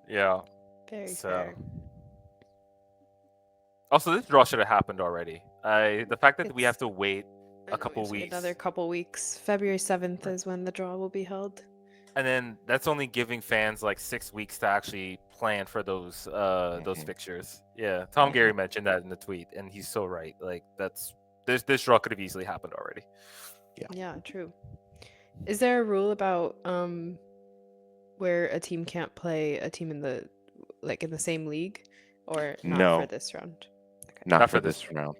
Yeah. Very fair. Also, this draw should have happened already. The fact that we have to wait a couple weeks. Another couple weeks. February 7th is when the draw will be held. And then that's only giving fans like 6 weeks to actually plan for those fixtures. Yeah, Tom Gary mentioned that in the tweet, and he's so right. Like this draw could have easily happened already. Yeah, true. Is there a rule about where a team can't play a team in the same league, or not for this round? Okay. Not for this round.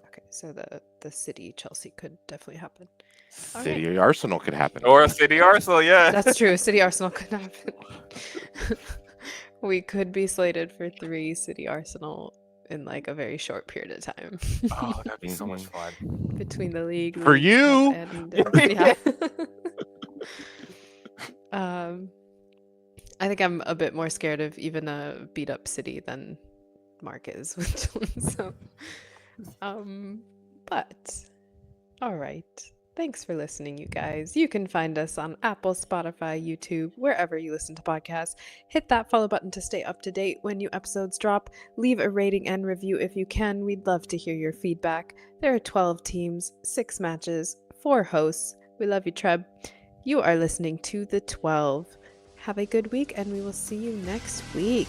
Okay, so the City Chelsea could definitely happen. City Arsenal could happen. Or a City Arsenal, yeah. That's true. City Arsenal could happen. We could be slated for 3 City Arsenal in like a very short period of time. Oh, that'd be so much fun. Between the league for you. And, yeah. I think I'm a bit more scared of even a beat up City than Marc is with John. So, but all right. Thanks for listening, you guys. You can find us on Apple, Spotify, YouTube, wherever you listen to podcasts. Hit that follow button to stay up to date when new episodes drop. Leave a rating and review if you can. We'd love to hear your feedback. There are 12 teams, 6 matches, 4 hosts. We love you, Treb. You are listening to The 12. Have a good week, and we will see you next week.